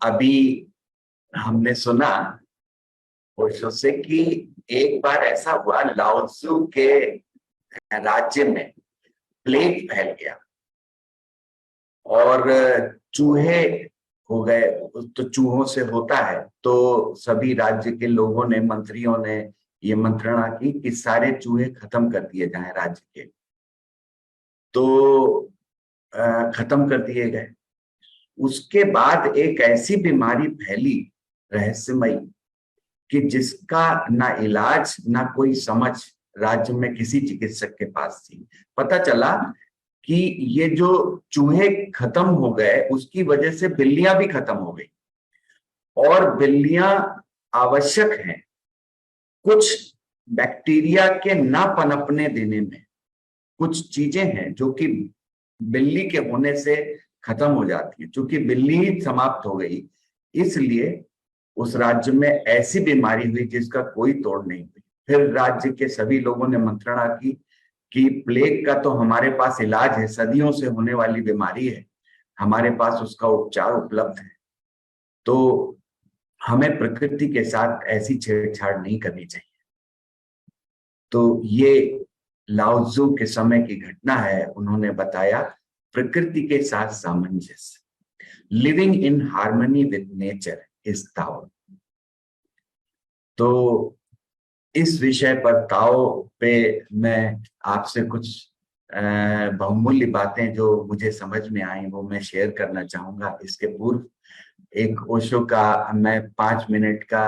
अभी हमने सुना वर्षों से कि एक बार ऐसा हुआ, लाओत्सु के राज्य में प्लेग फैल गया और चूहे हो गए। तो चूहों से होता है, तो सभी राज्य के लोगों ने, मंत्रियों ने ये मंत्रणा की कि सारे चूहे खत्म कर दिए जाएं राज्य के। तो खत्म कर दिए गए। उसके बाद एक ऐसी बीमारी फैली रहस्यमयी कि जिसका ना इलाज ना कोई समझ राज्य में किसी चिकित्सक के पास थी। पता चला कि ये जो चूहे खत्म हो गए उसकी वजह से बिल्लियां भी खत्म हो गई, और बिल्लियां आवश्यक हैं कुछ बैक्टीरिया के ना पनपने देने में। कुछ चीजें हैं जो कि बिल्ली के होने से खत्म हो जाती है। चूंकि बिल्ली ही समाप्त हो गई, इसलिए उस राज्य में ऐसी बीमारी हुई जिसका कोई तोड़ नहीं हुई। फिर राज्य के सभी लोगों ने मंत्रणा की कि प्लेग का तो हमारे पास इलाज है, सदियों से होने वाली बीमारी है, हमारे पास उसका उपचार उपलब्ध है, तो हमें प्रकृति के साथ ऐसी छेड़छाड़ नहीं करनी चाहिए। तो ये लाओत्सु के समय की घटना है। उन्होंने बताया प्रकृति के साथ सामंजस्य, living in harmony with nature is Tao. तो इस विषय पर ताओ पे मैं आपसे कुछ बहुमूल्य बातें जो मुझे समझ में आई वो मैं शेयर करना चाहूंगा। इसके पूर्व एक ओशो का मैं 5 मिनट का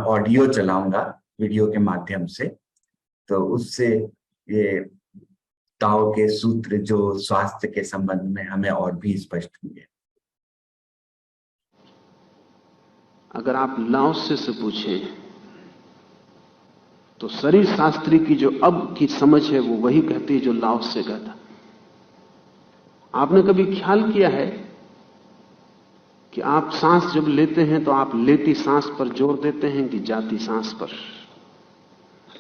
ऑडियो चलाऊंगा वीडियो के माध्यम से, तो उससे ये ताओ के सूत्र जो स्वास्थ्य के संबंध में हमें और भी स्पष्ट होंगे। अगर आप लाओत्से से पूछें तो शरीर शास्त्री की जो अब की समझ है वो वही कहती है जो लाओत्से कहता। आपने कभी ख्याल किया है कि आप सांस जब लेते हैं तो आप लेती सांस पर जोर देते हैं कि जाती सांस पर?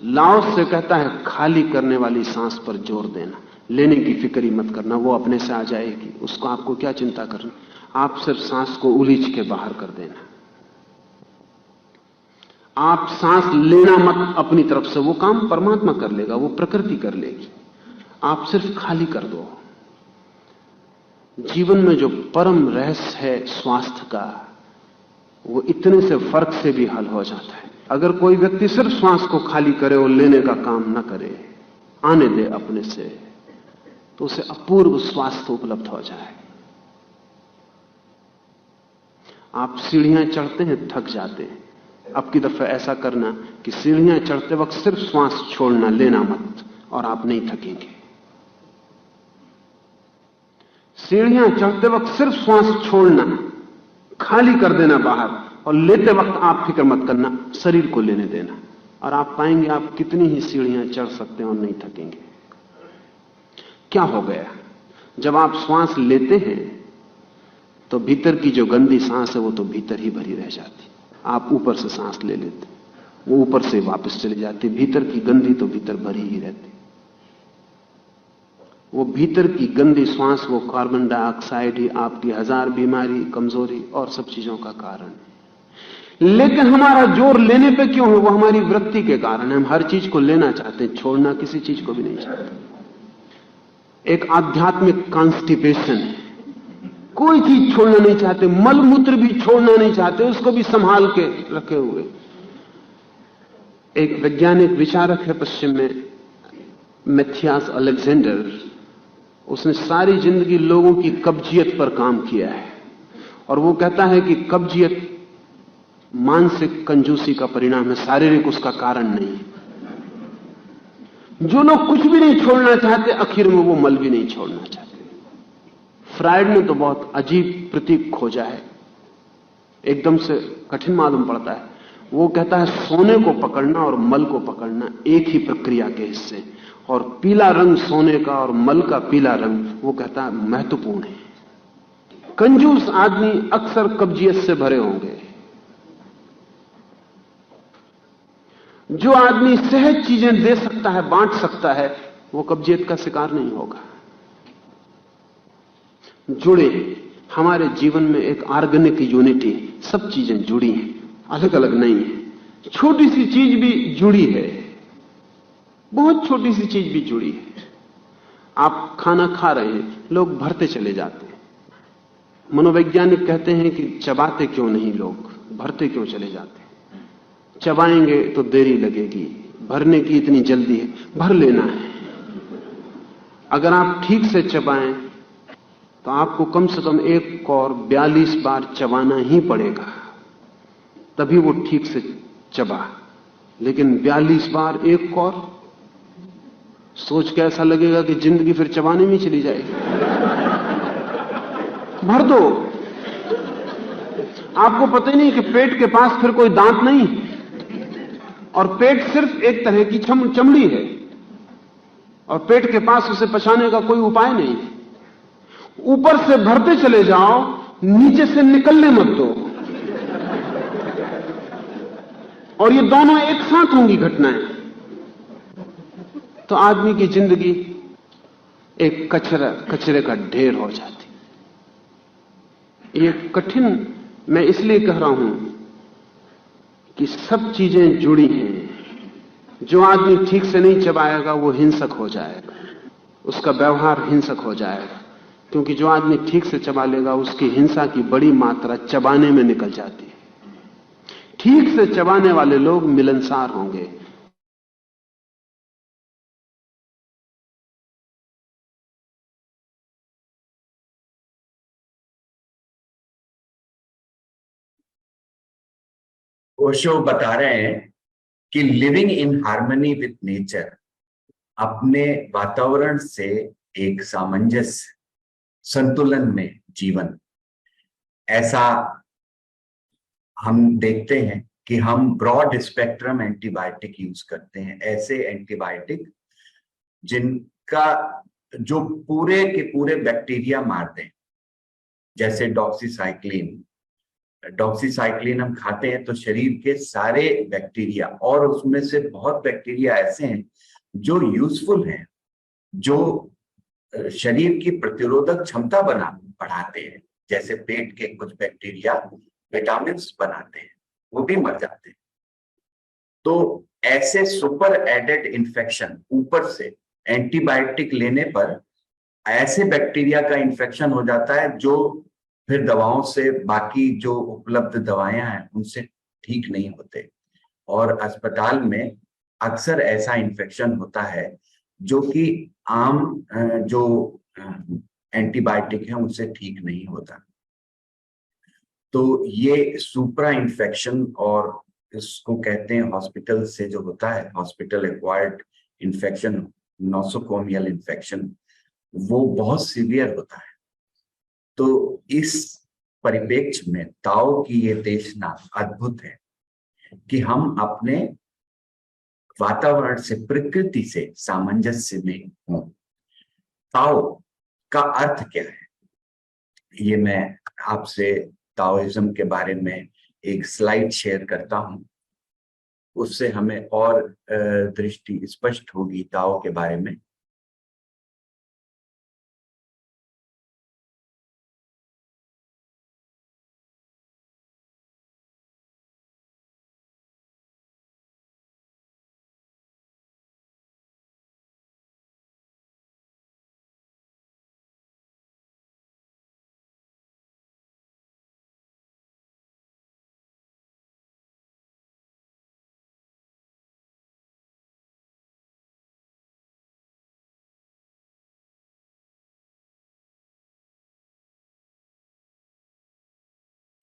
लाओत्से कहता है खाली करने वाली सांस पर जोर देना, लेने की फिक्र ही मत करना, वो अपने से आ जाएगी, उसको आपको क्या चिंता करना, आप सिर्फ सांस को उलीझ के बाहर कर देना। आप सांस लेना मत अपनी तरफ से, वो काम परमात्मा कर लेगा, वो प्रकृति कर लेगी, आप सिर्फ खाली कर दो। जीवन में जो परम रहस्य है स्वास्थ्य का, वो इतने से फर्क से भी हल हो जाता है। अगर कोई व्यक्ति सिर्फ श्वास को खाली करे और लेने का काम न करे, आने दे अपने से, तो उसे अपूर्व स्वास्थ्य उपलब्ध हो जाए। आप सीढ़ियां चढ़ते हैं, थक जाते हैं, अब की दफा ऐसा करना कि सीढ़ियां चढ़ते वक्त सिर्फ श्वास छोड़ना, लेना मत, और आप नहीं थकेंगे। सीढ़ियां चढ़ते वक्त सिर्फ श्वास छोड़ना, खाली कर देना बाहर, और लेते वक्त आप फिक्र मत करना, शरीर को लेने देना, और आप पाएंगे आप कितनी ही सीढ़ियां चढ़ सकते हैं और नहीं थकेंगे। क्या हो गया? जब आप श्वास लेते हैं तो भीतर की जो गंदी सांस है वो तो भीतर ही भरी रह जाती। आप ऊपर से सांस ले लेते, वो ऊपर से वापस चली जाती, भीतर की गंदी तो भीतर भरी ही रहती। वो भीतर की गंदी श्वास, वो कार्बन डाइऑक्साइड ही आपकी 1000 बीमारी, कमजोरी और सब चीजों का कारण है। लेकिन हमारा जोर लेने पे क्यों है? वो हमारी वृत्ति के कारण है। हम हर चीज को लेना चाहते हैं, छोड़ना किसी चीज को भी नहीं चाहते। एक आध्यात्मिक कॉन्स्टिपेशन है, कोई चीज छोड़ना नहीं चाहते, मल मूत्र भी छोड़ना नहीं चाहते, उसको भी संभाल के रखे हुए। एक वैज्ञानिक विचारक है पश्चिम में, मैथियास अलेक्जेंडर, उसने सारी जिंदगी लोगों की कब्जियत पर काम किया है, और वो कहता है कि कब्जियत मानसिक कंजूसी का परिणाम है, शारीरिक उसका कारण नहीं है। जो लोग कुछ भी नहीं छोड़ना चाहते, आखिर में वो मल भी नहीं छोड़ना चाहते। फ्रायड ने तो बहुत अजीब प्रतीक खोजा है, एकदम से कठिन मालूम पड़ता है। वो कहता है सोने को पकड़ना और मल को पकड़ना एक ही प्रक्रिया के हिस्से, और पीला रंग सोने का और मल का पीला रंग, वो कहता है महत्वपूर्ण है। कंजूस आदमी अक्सर कब्जियत से भरे होंगे। जो आदमी सहज चीजें दे सकता है, बांट सकता है, वो कब्जियत का शिकार नहीं होगा। जुड़े, हमारे जीवन में एक ऑर्गेनिक यूनिटी, सब चीजें जुड़ी हैं, अलग अलग नहीं है। छोटी सी चीज भी जुड़ी है, बहुत छोटी सी चीज भी जुड़ी है। आप खाना खा रहे हैं, लोग भरते चले जाते हैं। मनोवैज्ञानिक कहते हैं कि चबाते क्यों नहीं लोग, भरते क्यों चले जाते हैं। चबाएंगे तो देरी लगेगी, भरने की इतनी जल्दी है, भर लेना है। अगर आप ठीक से चबाएं तो आपको कम से कम एक और 42 बार चबाना ही पड़ेगा, तभी वो ठीक से चबा। लेकिन 42 बार एक और, सोच के ऐसा लगेगा कि जिंदगी फिर चबाने में चली जाएगी। भर दो। आपको पता ही नहीं कि पेट के पास फिर कोई दांत नहीं, और पेट सिर्फ एक तरह की चमड़ी है, और पेट के पास उसे पचाने का कोई उपाय नहीं। ऊपर से भरते चले जाओ, नीचे से निकलने मत दो। और ये दोनों एक साथ होंगी घटनाएं, तो आदमी की जिंदगी एक कचरे का ढेर हो जाती। ये कठिन मैं इसलिए कह रहा हूं कि सब चीजें जुड़ी हैं। जो आदमी ठीक से नहीं चबाएगा वो हिंसक हो जाएगा, उसका व्यवहार हिंसक हो जाएगा, क्योंकि जो आदमी ठीक से चबा लेगा उसकी हिंसा की बड़ी मात्रा चबाने में निकल जाती है। ठीक से चबाने वाले लोग मिलनसार होंगे। ओशो बता रहे हैं कि living in harmony with nature, अपने वातावरण से एक सामंजस्य, संतुलन में जीवन। ऐसा हम देखते हैं कि हम ब्रॉड स्पेक्ट्रम एंटीबायोटिक यूज करते हैं, ऐसे एंटीबायोटिक जिनका जो पूरे के पूरे बैक्टीरिया मारते हैं, जैसे डॉक्सीसाइक्लिन। डॉक्सीसाइक्लिन हम खाते हैं तो शरीर के सारे बैक्टीरिया, और उसमें से बहुत बैक्टीरिया ऐसे हैं जो यूजफुल हैं, जो शरीर की प्रतिरोधक क्षमता बढ़ाते हैं, जैसे पेट के कुछ बैक्टीरिया विटामिन बनाते हैं, वो भी मर जाते हैं। तो ऐसे सुपर एडेड इन्फेक्शन, ऊपर से एंटीबायोटिक लेने पर ऐसे बैक्टीरिया का इन्फेक्शन हो जाता है जो फिर दवाओं से, बाकी जो उपलब्ध दवाएं हैं उनसे ठीक नहीं होते, और अस्पताल में अक्सर ऐसा इन्फेक्शन होता है जो कि आम जो एंटीबायोटिक है उनसे ठीक नहीं होता। तो ये सुपरा इन्फेक्शन, और इसको कहते हैं हॉस्पिटल से जो होता है, hospital acquired infection, nosocomial infection, वो बहुत सीवियर होता है। तो इस परिप्रेक्ष्य में ताओ की ये देशना अद्भुत है कि हम अपने वातावरण से, प्रकृति से सामंजस्य में हों। ताओ का अर्थ क्या है, ये मैं आपसे ताओइज्म के बारे में एक स्लाइड शेयर करता हूं, उससे हमें और दृष्टि स्पष्ट होगी ताओ के बारे में।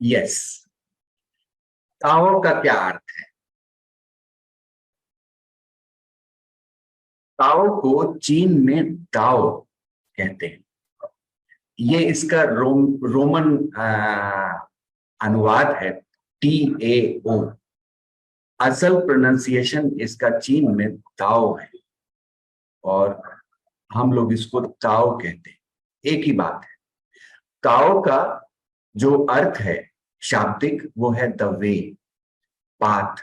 यस, ताओ का क्या अर्थ है? ताओ को चीन में दाओ कहते हैं। ये इसका रोमन अनुवाद है TAO। असल प्रोनाउंसिएशन इसका चीन में दाओ है, और हम लोग इसको ताओ कहते हैं, एक ही बात है। ताओ का जो अर्थ है शाब्दिक, वो है द वे, पाथ।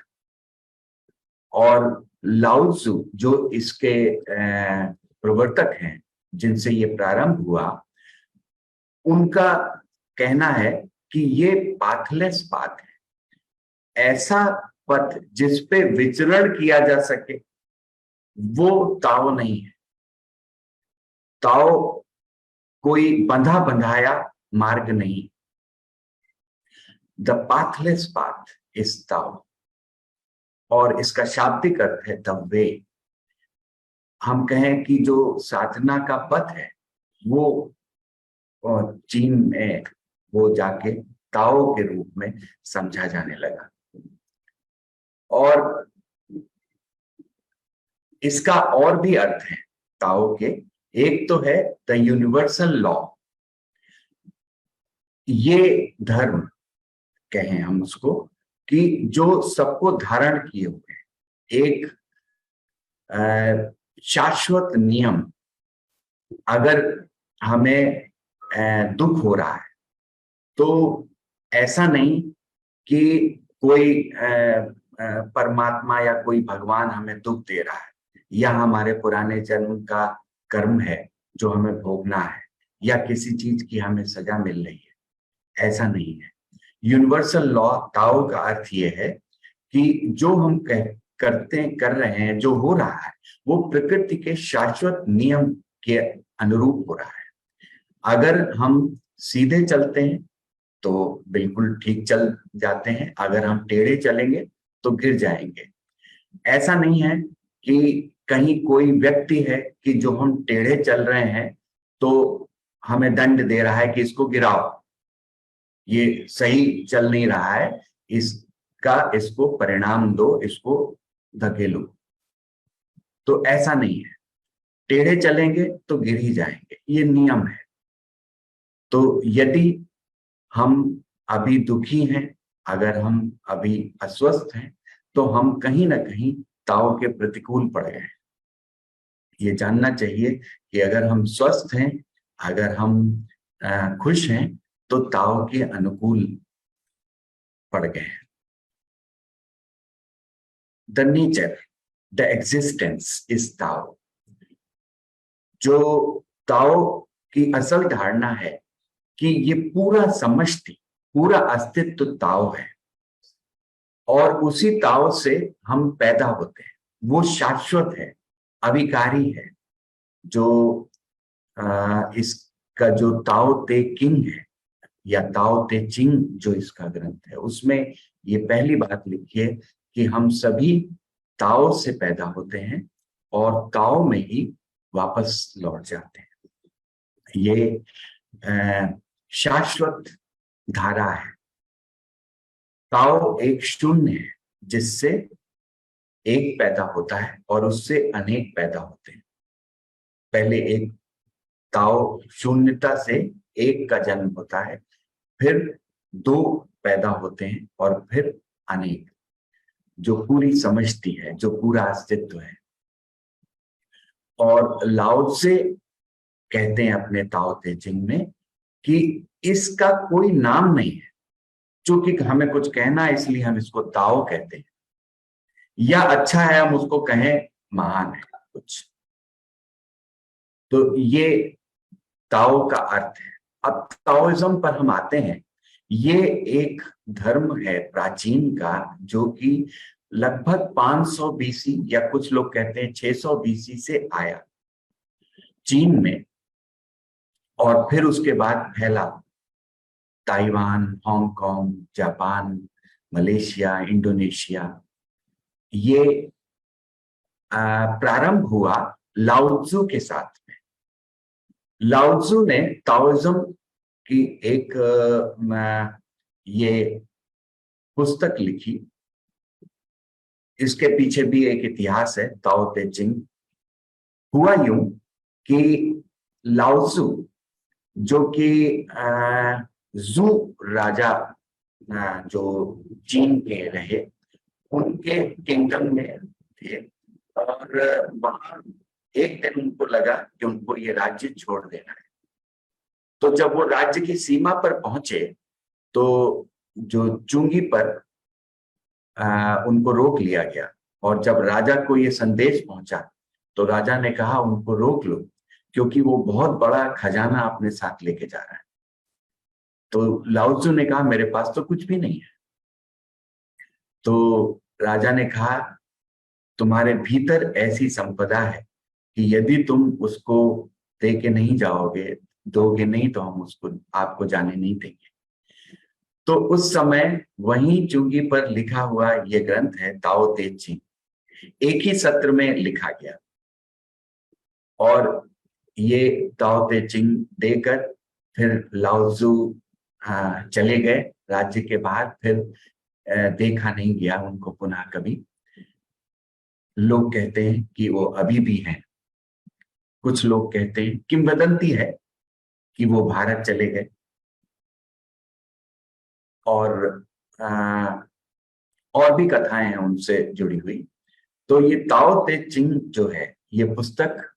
और लाओत्सु जो इसके प्रवर्तक हैं, जिनसे ये प्रारंभ हुआ, उनका कहना है कि ये पाथलेस पाथ है, ऐसा पथ जिस पे विचरण किया जा सके, वो ताओ नहीं है। ताओ कोई बंधा बंधाया मार्ग नहीं। द पाथलेस पाथ इज ताओ, और इसका शाब्दिक अर्थ है द वे। हम कहें कि जो साधना का पथ है वो, और चीन में वो जाके ताओ के रूप में समझा जाने लगा। और इसका और भी अर्थ है ताओ के। एक तो है द यूनिवर्सल लॉ, ये धर्म कहें हम उसको, कि जो सबको धारण किए हुए हैं, एक शाश्वत नियम। अगर हमें दुख हो रहा है तो ऐसा नहीं कि कोई परमात्मा या कोई भगवान हमें दुख दे रहा है, या हमारे पुराने जन्म का कर्म है जो हमें भोगना है, या किसी चीज की हमें सजा मिल रही है। ऐसा नहीं है। यूनिवर्सल लॉ ताओ का अर्थ ये है कि जो हम कर रहे हैं, जो हो रहा है, वो प्रकृति के शाश्वत नियम के अनुरूप हो रहा है। अगर हम सीधे चलते हैं तो बिल्कुल ठीक चल जाते हैं, अगर हम टेढ़े चलेंगे तो गिर जाएंगे। ऐसा नहीं है कि कहीं कोई व्यक्ति है कि जो हम टेढ़े चल रहे हैं तो हमें दंड दे रहा है कि इसको गिराओ, ये सही चल नहीं रहा है, इसको परिणाम दो, इसको धकेलो। तो ऐसा नहीं है, टेढ़े चलेंगे तो गिर ही जाएंगे, ये नियम है। तो यदि हम अभी दुखी हैं, अगर हम अभी अस्वस्थ हैं, तो हम कहीं ना कहीं ताओ के प्रतिकूल पड़ गए हैं। ये जानना चाहिए कि अगर हम स्वस्थ हैं, अगर हम खुश हैं, तो ताओ के अनुकूल पड़ गए हैं। The nature, the existence is Tao. जो ताओ की असल धारणा है कि ये पूरा समष्टि, पूरा अस्तित्व ताओ है, और उसी ताओ से हम पैदा होते हैं। वो शाश्वत है, अविकारी है। जो इसका जो ताओ ते किंग है, या ताओ ते चिंग जो इसका ग्रंथ है, उसमें ये पहली बात लिखी है कि हम सभी ताओ से पैदा होते हैं और ताओ में ही वापस लौट जाते हैं। ये शाश्वत धारा है। ताओ एक शून्य है जिससे एक पैदा होता है और उससे अनेक पैदा होते हैं। पहले एक ताओ शून्यता से एक का जन्म होता है, फिर दो पैदा होते हैं, और फिर अनेक, जो पूरी समष्टि है, जो पूरा अस्तित्व है। और लाओ से कहते हैं अपने ताओ ते चिंग में कि इसका कोई नाम नहीं है, चूंकि हमें कुछ कहना है इसलिए हम इसको ताओ कहते हैं, या अच्छा है हम उसको कहें महान है कुछ। तो ये ताओ का अर्थ है। अब ताओइज्म पर हम आते हैं। ये एक धर्म है प्राचीन का, जो कि लगभग 500 बीसी, या कुछ लोग कहते हैं 600 बीसी से आया चीन में, और फिर उसके बाद फैला Taiwan, Hong Kong, Japan, Malaysia, Indonesia. ये प्रारंभ हुआ लाओत्जू के साथ में। लाओत्जू ने ताओइज्म की एक ये पुस्तक लिखी। इसके पीछे भी एक इतिहास है, ताओ ते चिंग। हुआ यूं कि लाओत्जू, जो कि जू राजा जो चीन के रहे, उनके किंगडम में थे, और वहां एक दिन उनको लगा कि उनको ये राज्य छोड़ देना है। तो जब वो राज्य की सीमा पर पहुंचे तो जो चुंगी पर उनको रोक लिया गया, और जब राजा को ये संदेश पहुंचा तो राजा ने कहा उनको रोक लो, क्योंकि वो बहुत बड़ा खजाना अपने साथ लेके जा रहा है। तो लाओ त्सु ने कहा मेरे पास तो कुछ भी नहीं है। तो राजा ने कहा तुम्हारे भीतर ऐसी संपदा है कि यदि तुम उसको दे के नहीं जाओगे, दोगे नहीं, तो हम उसको आपको जाने नहीं देंगे। तो उस समय वहीं चुंगी पर लिखा हुआ ये ग्रंथ है ताओ ते चिंग, एक ही सत्र में लिखा गया। और ये ताओ ते चिंग देकर फिर लाओ त्सु चले गए राज्य के बाहर। फिर देखा नहीं गया उनको पुनः कभी। लोग कहते हैं कि वो अभी भी हैं, कुछ लोग कहते हैं, किंवदंती है कि वो भारत चले गए। और और भी कथाएं हैं उनसे जुड़ी हुई। तो ये ताओ ते चिंग जो है, ये पुस्तक,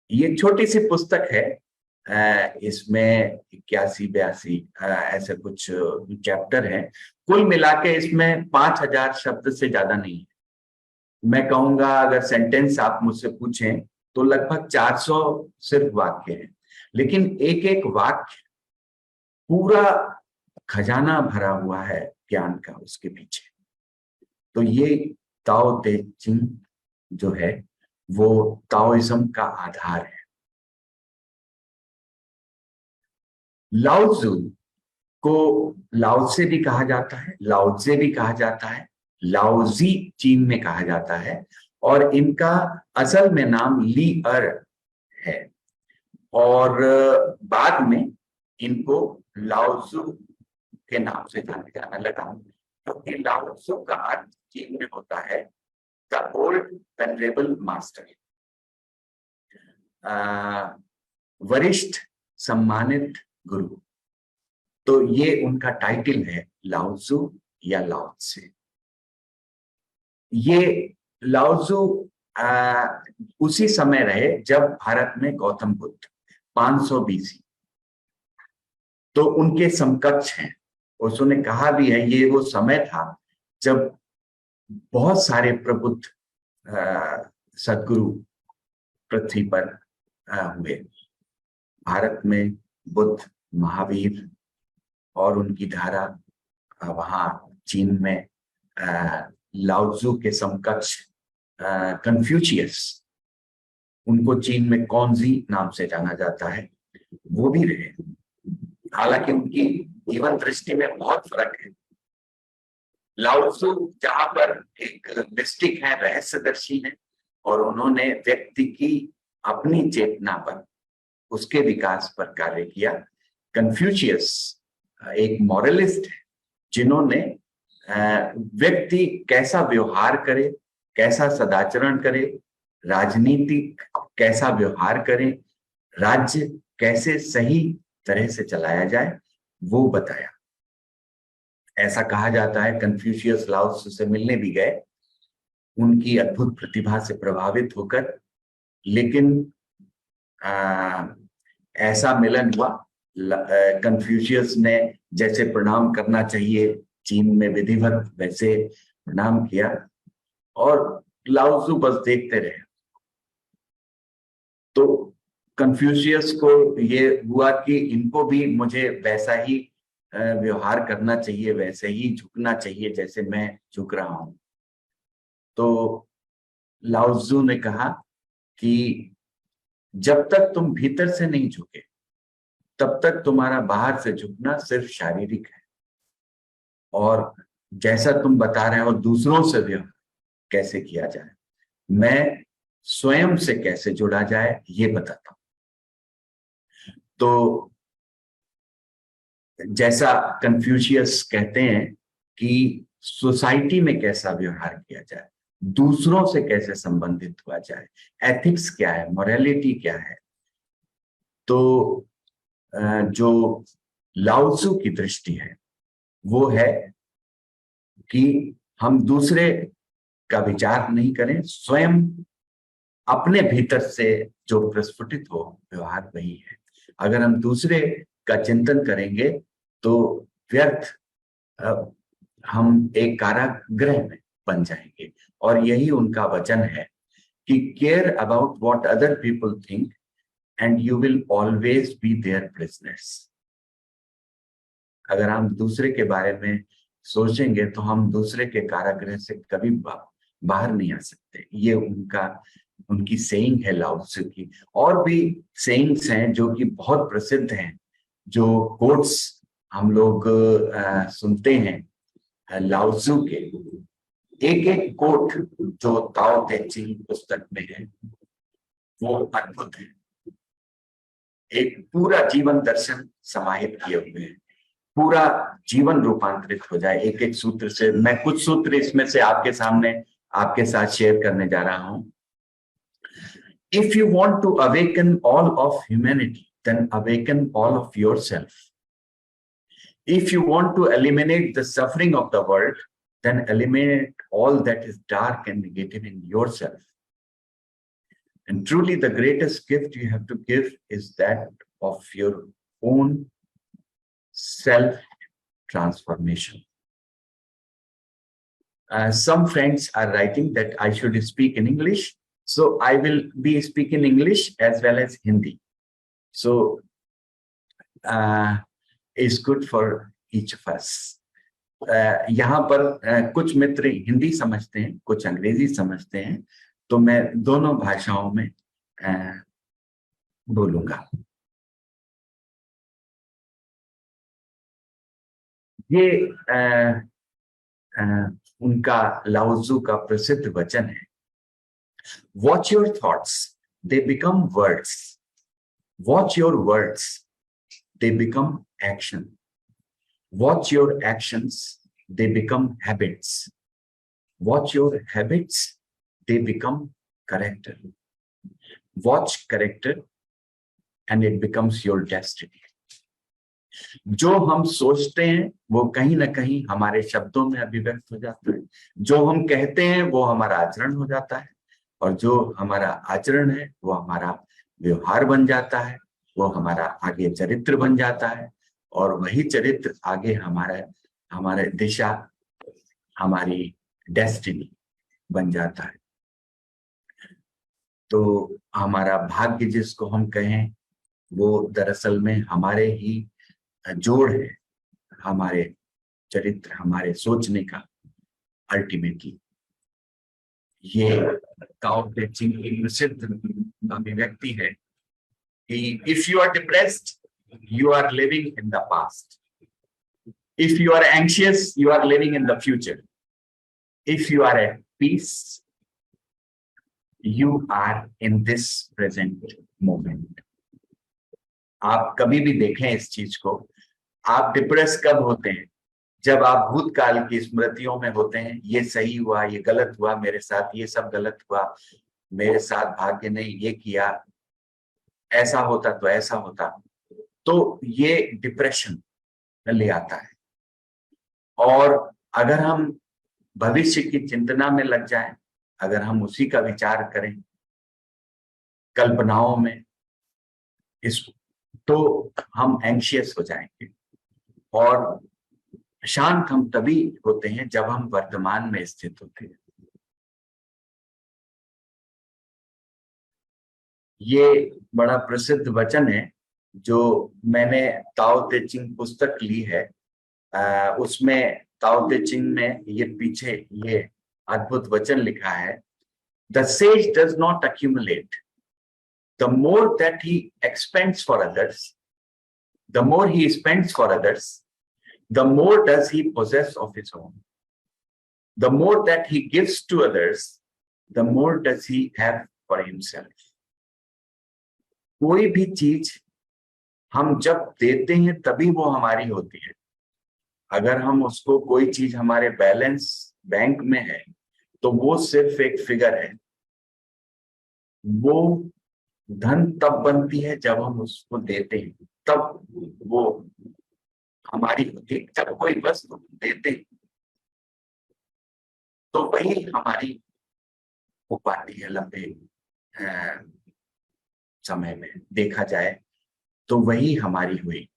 ये छोटी सी पुस्तक है। इसमें 81-82 ऐसे कुछ चैप्टर हैं। कुल मिला के इसमें 5000 शब्द से ज्यादा नहीं है। मैं कहूंगा अगर सेंटेंस आप मुझसे पूछें तो लगभग 400 सिर्फ वाक्य हैं, लेकिन एक एक वाक्य पूरा खजाना भरा हुआ है ज्ञान का उसके पीछे। तो ये ताओ ते चिंग जो है वो ताओइज्म का आधार है। लाओ त्सु को लाओत्से भी कहा जाता है, लाओत्से भी कहा जाता है, लाओजी चीन में कहा जाता है, और इनका असल में नाम ली अर है। और बाद में इनको लाओ त्सु के नाम से जाना जाने लगा, क्योंकि लाओ त्सु का अर्थ चीन में होता है द ओल्ड वेनरेबल मास्टर, वरिष्ठ सम्मानित गुरु। तो ये उनका टाइटल है, लाओ त्सु या लाओ त्से। ये लाओ त्सु उसी समय रहे जब भारत में गौतम बुद्ध 500 BC, तो उनके समकक्ष हैं। उसने कहा भी है ये वो समय था जब बहुत सारे प्रबुद्ध सद्गुरु पृथ्वी पर हुए। भारत में बुद्ध, महावीर और उनकी धारा, वहां चीन में लाओ त्सु के समकक्ष कन्फ्यूशियस, उनको चीन में कौनजी नाम से जाना जाता है, वो भी रहे। हालांकि उनकी जीवन दृष्टि में बहुत फर्क है। लाओ त्सु जहां पर एक मिस्टिक है, रहस्यदर्शी है, और उन्होंने व्यक्ति की अपनी चेतना पर, उसके विकास पर कार्य किया। कन्फ्यूशियस एक मॉरलिस्ट है, जिन्होंने व्यक्ति कैसा व्यवहार करे, कैसा सदाचरण करे, राजनीतिक कैसा व्यवहार करे, राज्य कैसे सही तरह से चलाया जाए, वो बताया। ऐसा कहा जाता है कन्फ्यूशियस लाओ त्सु से मिलने भी गए, उनकी अद्भुत प्रतिभा से प्रभावित होकर, लेकिन ऐसा मिलन हुआ, कन्फ्यूशियस ने जैसे प्रणाम करना चाहिए चीन में विधिवत वैसे प्रणाम किया, और लाओ त्सु बस देखते रहे। तो कन्फ्यूशियस को ये हुआ कि इनको भी मुझे वैसा ही व्यवहार करना चाहिए, वैसे ही झुकना चाहिए जैसे मैं झुक रहा हूं। तो लाओ त्सु ने कहा कि जब तक तुम भीतर से नहीं झुके तब तक तुम्हारा बाहर से झुकना सिर्फ शारीरिक है। और जैसा तुम बता रहे हो दूसरों से व्यवहार कैसे किया जाए, मैं स्वयं से कैसे जुड़ा जाए ये बताता हूं। तो जैसा कन्फ्यूशियस कहते हैं कि सोसाइटी में कैसा व्यवहार किया जाए, दूसरों से कैसे संबंधित हुआ जाए, एथिक्स क्या है, मोरालिटी क्या है, तो जो लाओ त्सु की दृष्टि है वो है कि हम दूसरे का विचार नहीं करें, स्वयं अपने भीतर से जो प्रस्फुटित हो व्यवहार वही है। अगर हम दूसरे का चिंतन करेंगे तो व्यर्थ हम एक कारागृह में बन जाएंगे। और यही उनका वचन है कि care about what other people think and you will always be their prisoners. अगर हम दूसरे के बारे में सोचेंगे तो हम दूसरे के कारागृह से कभी बाहर नहीं आ सकते। ये उनकी सेइंग है लाओ त्सु की। और भी सेइंग्स हैं जो कि बहुत प्रसिद्ध हैं, जो कोट्स हम लोग सुनते हैं लाओ त्सु के। एक एक कोट जो ताओ ते चिंग पुस्तक में है वो अद्भुत है, एक पूरा जीवन दर्शन समाहित किए हुए हैं, पूरा जीवन रूपांतरित हो जाए एक एक सूत्र से। मैं कुछ सूत्र इसमें से आपके सामने आपके साथ शेयर करने जा रहा हूं। If you want to awaken all of humanity, then awaken all of yourself. If you want to eliminate the suffering of the world, then eliminate all that is dark and negative in yourself. And truly the greatest gift you have to give is that of your own self-transformation. Some friends are writing that I should speak in English, so I will be speaking English as well as Hindi. So it's good for each of us. यहाँ पर कुछ मित्र हिंदी समझते हैं, कुछ अंग्रेजी समझते हैं, तो मैं दोनों भाषाओं में बोलूंगा। ये उनका लाओ त्सु का प्रसिद्ध वचन है, Watch your thoughts, they become words. Watch your words, they become action. Watch your actions, they become habits. Watch your habits, they become character. Watch character and it becomes your destiny. जो हम सोचते हैं वो कहीं ना कहीं हमारे शब्दों में अभिव्यक्त हो जाता है, जो हम कहते हैं वो हमारा आचरण हो जाता है, और जो हमारा आचरण है वो हमारा व्यवहार बन जाता है, वो हमारा आगे चरित्र बन जाता है, और वही चरित्र आगे हमारे दिशा, हमारी डेस्टिनी बन जाता है। तो हमारा भाग्य जिसको हम कहें वो दरअसल में हमारे ही जोड़ है, हमारे चरित्र, हमारे सोचने का अल्टीमेटली। ये ताओ ते चिंग की प्रसिद्ध अभिव्यक्ति है कि if you are depressed you are living in the past, if you are anxious you are living in the future, if you are at peace you are in this present moment. आप कभी भी देखें इस चीज को, आप depress कब होते हैं? जब आप भूतकाल की स्मृतियों में होते हैं, ये सही हुआ, ये गलत हुआ मेरे साथ, ये सब गलत हुआ मेरे साथ, भाग्य ने ये किया, ऐसा होता तो ऐसा होता, तो ये डिप्रेशन ले आता है। और अगर हम भविष्य की चिंतना में लग जाएं, अगर हम उसी का विचार करें कल्पनाओं में, तो हम एंशियस हो जाएंगे। और शांत हम तभी होते हैं जब हम वर्तमान में स्थित होते हैं। ये बड़ा प्रसिद्ध वचन है जो मैंने ताओ ते चिंग पुस्तक ली है, उसमें ताओ ते चिंग में ये पीछे ये अद्भुत वचन लिखा है, The sage does not accumulate. The more that he expends for others, the more he spends for others, the more does he possess of his own. The more that he gives to others, the more does he have for himself. कोई भी चीज हम जब देते हैं तभी वो हमारी होती है। अगर हम उसको, कोई चीज हमारे बैलेंस बैंक में है तो वो सिर्फ एक फिगर है, वो धन तब बनती है जब हम उसको देते हैं, तब वो हमारी होती है। जब कोई वस्तु देते हैं तो वही हमारी हो पाती है। लंबे समय में देखा जाए तो वही हमारी हुई।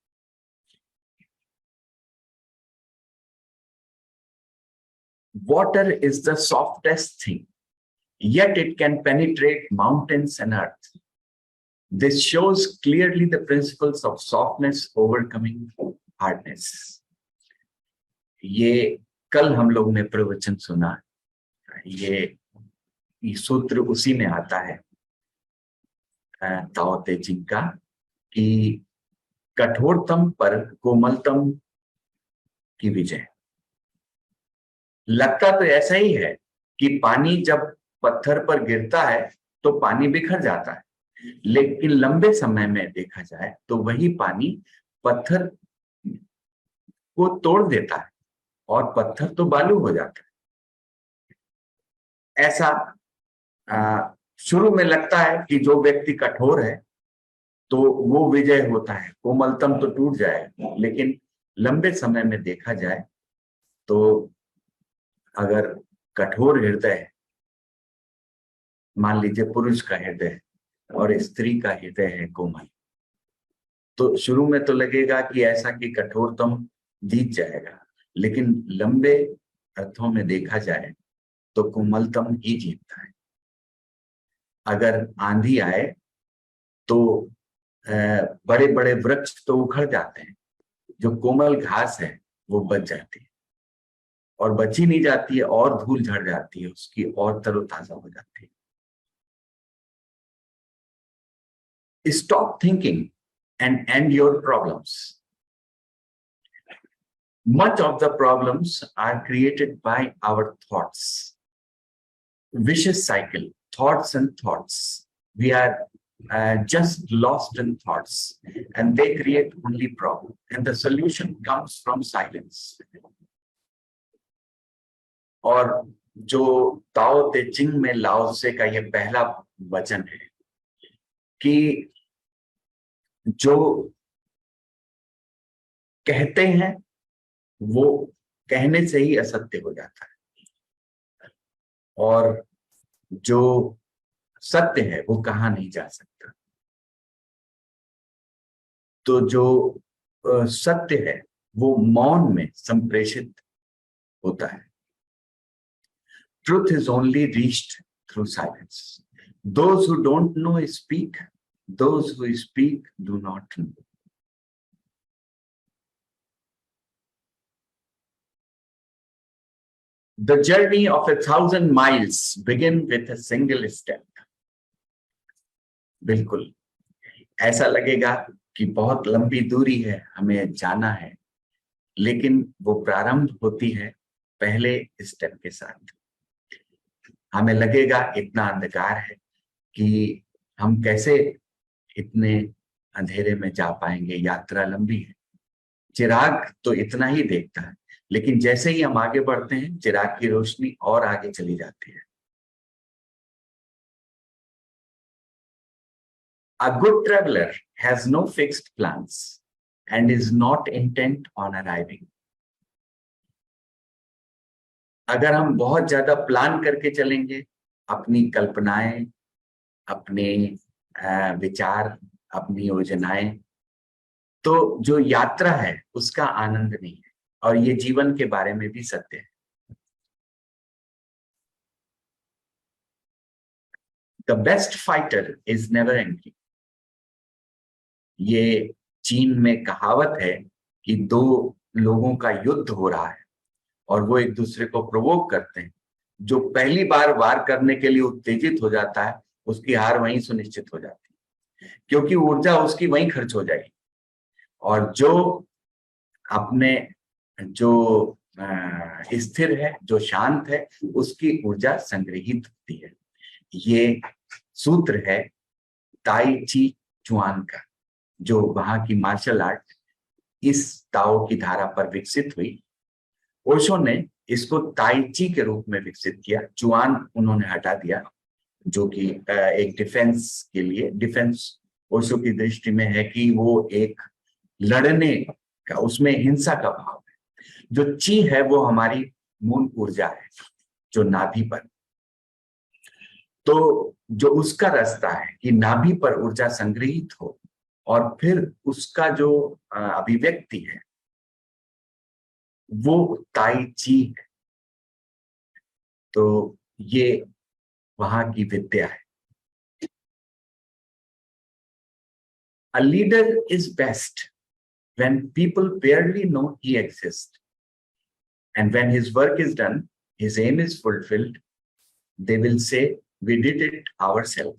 Water is the softest thing, yet it can penetrate mountains and earth. This shows clearly the principles of softness overcoming hardness. ये कल हम लोग ने प्रवचन सुना, ये सूत्र उसी में आता है ताओ ते चिंग का, कि कठोरतम पर कोमलतम की विजय। लगता तो ऐसा ही है कि पानी जब पत्थर पर गिरता है तो पानी बिखर जाता है, लेकिन लंबे समय में देखा जाए तो वही पानी पत्थर को तोड़ देता है और पत्थर तो बालू हो जाता है। ऐसा शुरू में लगता है कि जो व्यक्ति कठोर है तो वो विजय होता है, कोमलतम तो टूट जाए, लेकिन लंबे समय में देखा जाए तो अगर कठोर हृदय है, मान लीजिए पुरुष का हृदय और स्त्री का हृदय है कोमल, तो शुरू में तो लगेगा कि ऐसा कि कठोरतम जीत जाएगा, लेकिन लंबे अर्थों में देखा जाए तो कोमलतम ही जीतता है। अगर आंधी आए तो बड़े बड़े वृक्ष तो उखड़ जाते हैं, जो कोमल घास है वो बच जाती है, और बची नहीं जाती है और धूल झड़ जाती है उसकी, और तरोताजा हो जाती है। Stop thinking and and your problems. Much of the problems are created by our thoughts. Vicious cycle, thoughts and thoughts. We are just lost in thoughts, and they create only problem. And the solution comes from silence. और जो ताओ ते चिंग में लाओ से का ये पहला वचन है कि जो कहते हैं वो कहने से ही असत्य हो जाता है, और जो सत्य है वो कहा नहीं जा सकता। तो जो सत्य है वो मौन में संप्रेषित होता है। Truth is only reached through silence. Those who don't know speak. Those who speak do not know. The journey of 1,000 miles begin with a single step. बिल्कुल ऐसा लगेगा कि बहुत लंबी दूरी है, हमें जाना है, लेकिन वो प्रारंभ होती है पहले स्टेप के साथ। हमें लगेगा इतना अंधकार है कि हम कैसे इतने अंधेरे में जा पाएंगे, यात्रा लंबी है, चिराग तो इतना ही देखता है, लेकिन जैसे ही हम आगे बढ़ते हैं चिराग की रोशनी और आगे चली जाती है। A good traveler has no fixed plans and is not intent on arriving. अगर हम बहुत ज्यादा प्लान करके चलेंगे, अपनी कल्पनाएं, अपने विचार, अपनी योजनाएं, तो जो यात्रा है उसका आनंद नहीं है, और ये जीवन के बारे में भी सत्य है। The best fighter is never angry. ये चीन में कहावत है कि दो लोगों का युद्ध हो रहा है और वो एक दूसरे को प्रोवोक करते हैं। जो पहली बार वार करने के लिए उत्तेजित हो जाता है उसकी हार वहीं सुनिश्चित हो जाती है, क्योंकि ऊर्जा उसकी वहीं खर्च हो जाएगी, और जो अपने जो स्थिर है, जो शांत है, उसकी ऊर्जा संग्रहित होती है। ये सूत्र है ताई ची चुआन का, जो वहां की मार्शल आर्ट इस ताओ की धारा पर विकसित हुई। ओशो ने इसको ताई ची के रूप में विकसित किया, चुआन उन्होंने हटा दिया, जो कि एक डिफेंस के लिए, डिफेंस ओशो की दृष्टि में है कि वो एक लड़ने का, उसमें हिंसा का भाव है। जो ची है वो हमारी मूल ऊर्जा है, जो नाभि पर, तो जो उसका रास्ता है कि नाभि पर ऊर्जा संग्रहित हो और फिर उसका जो अभिव्यक्ति है वो ताई ची है। तो ये वहां की विद्या है। A leader is best when people barely know he exists. And when his work is done, his aim is fulfilled, they will say, we did it ourselves.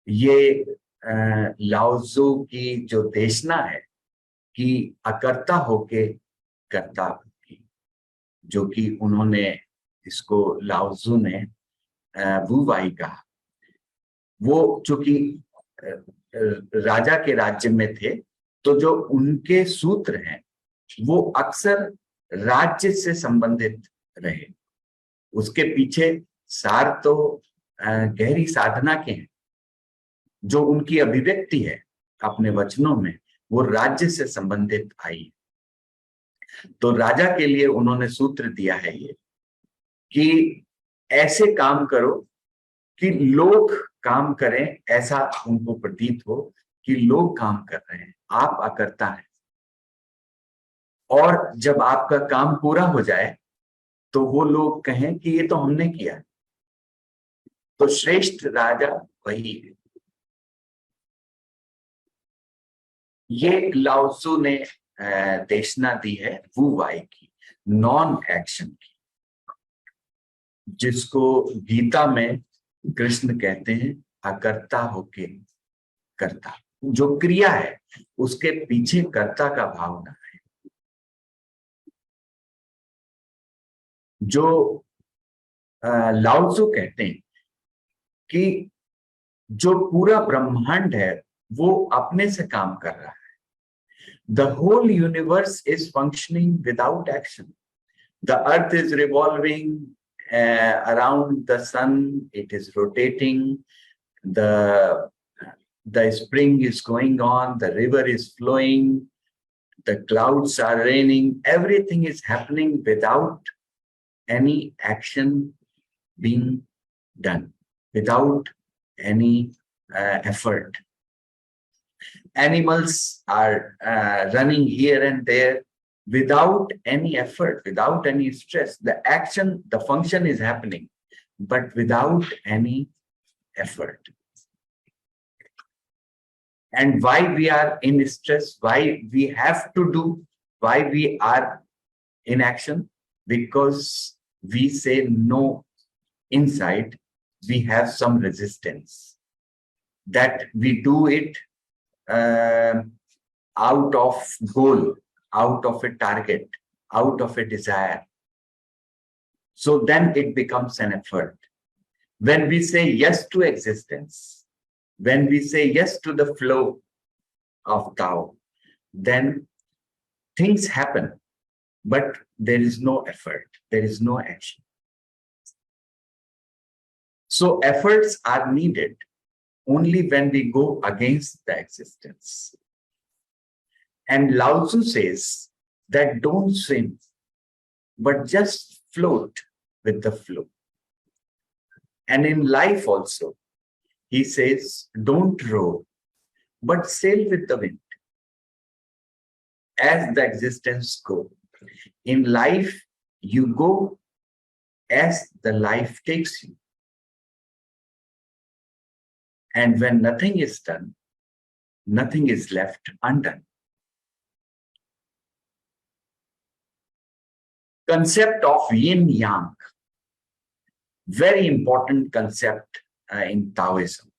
ये लाओत्सु की जो देशना है कि अकर्ता होके कर्ता की, जो कि उन्होंने इसको लाओत्सु ने वु वाई कहा। वो चूंकि राजा के राज्य में थे, तो जो उनके सूत्र हैं वो अक्सर राज्य से संबंधित रहे। उसके पीछे सार तो गहरी साधना के हैं, जो उनकी अभिव्यक्ति है अपने वचनों में, वो राज्य से संबंधित आई। तो राजा के लिए उन्होंने सूत्र दिया है ये कि ऐसे काम करो कि लोग काम करें, ऐसा उनको प्रतीत हो कि लोग काम कर रहे हैं, आप अकर्ता हैं। और जब आपका काम पूरा हो जाए तो वो लोग कहें कि ये तो हमने किया। तो श्रेष्ठ राजा वही है। ये लाओत्सु ने देशना दी है वु वाई की, नॉन एक्शन की, जिसको गीता में कृष्ण कहते हैं अकर्ता होके कर्ता। जो क्रिया है उसके पीछे कर्ता का भाव ना है। जो लाओत्सु कहते हैं कि जो पूरा ब्रह्मांड है वो अपने से काम कर रहा है। The whole universe is functioning without action. The earth is revolving around the sun, it is rotating, the spring is going on, the river is flowing, the clouds are raining, everything is happening without any action being done, without any effort. Animals are running here and there without any effort, without any stress. The action, the function is happening, but without any effort. And why we are in stress, why we have to do, why we are in action? Because we say no inside, we have some resistance, that we do it out of goal, out of a target, out of a desire. So then it becomes an effort. When we say yes to existence, when we say yes to the flow of Tao, then things happen, but there is no effort, there is no action. So efforts are needed only when we go against the existence. And Lao Tzu says that don't swim, but just float with the flow. And in life also, he says, don't row, but sail with the wind. As the existence goes. In life, you go as the life takes you. And when nothing is done, nothing is left undone. Concept of yin-yang, very important concept in Taoism.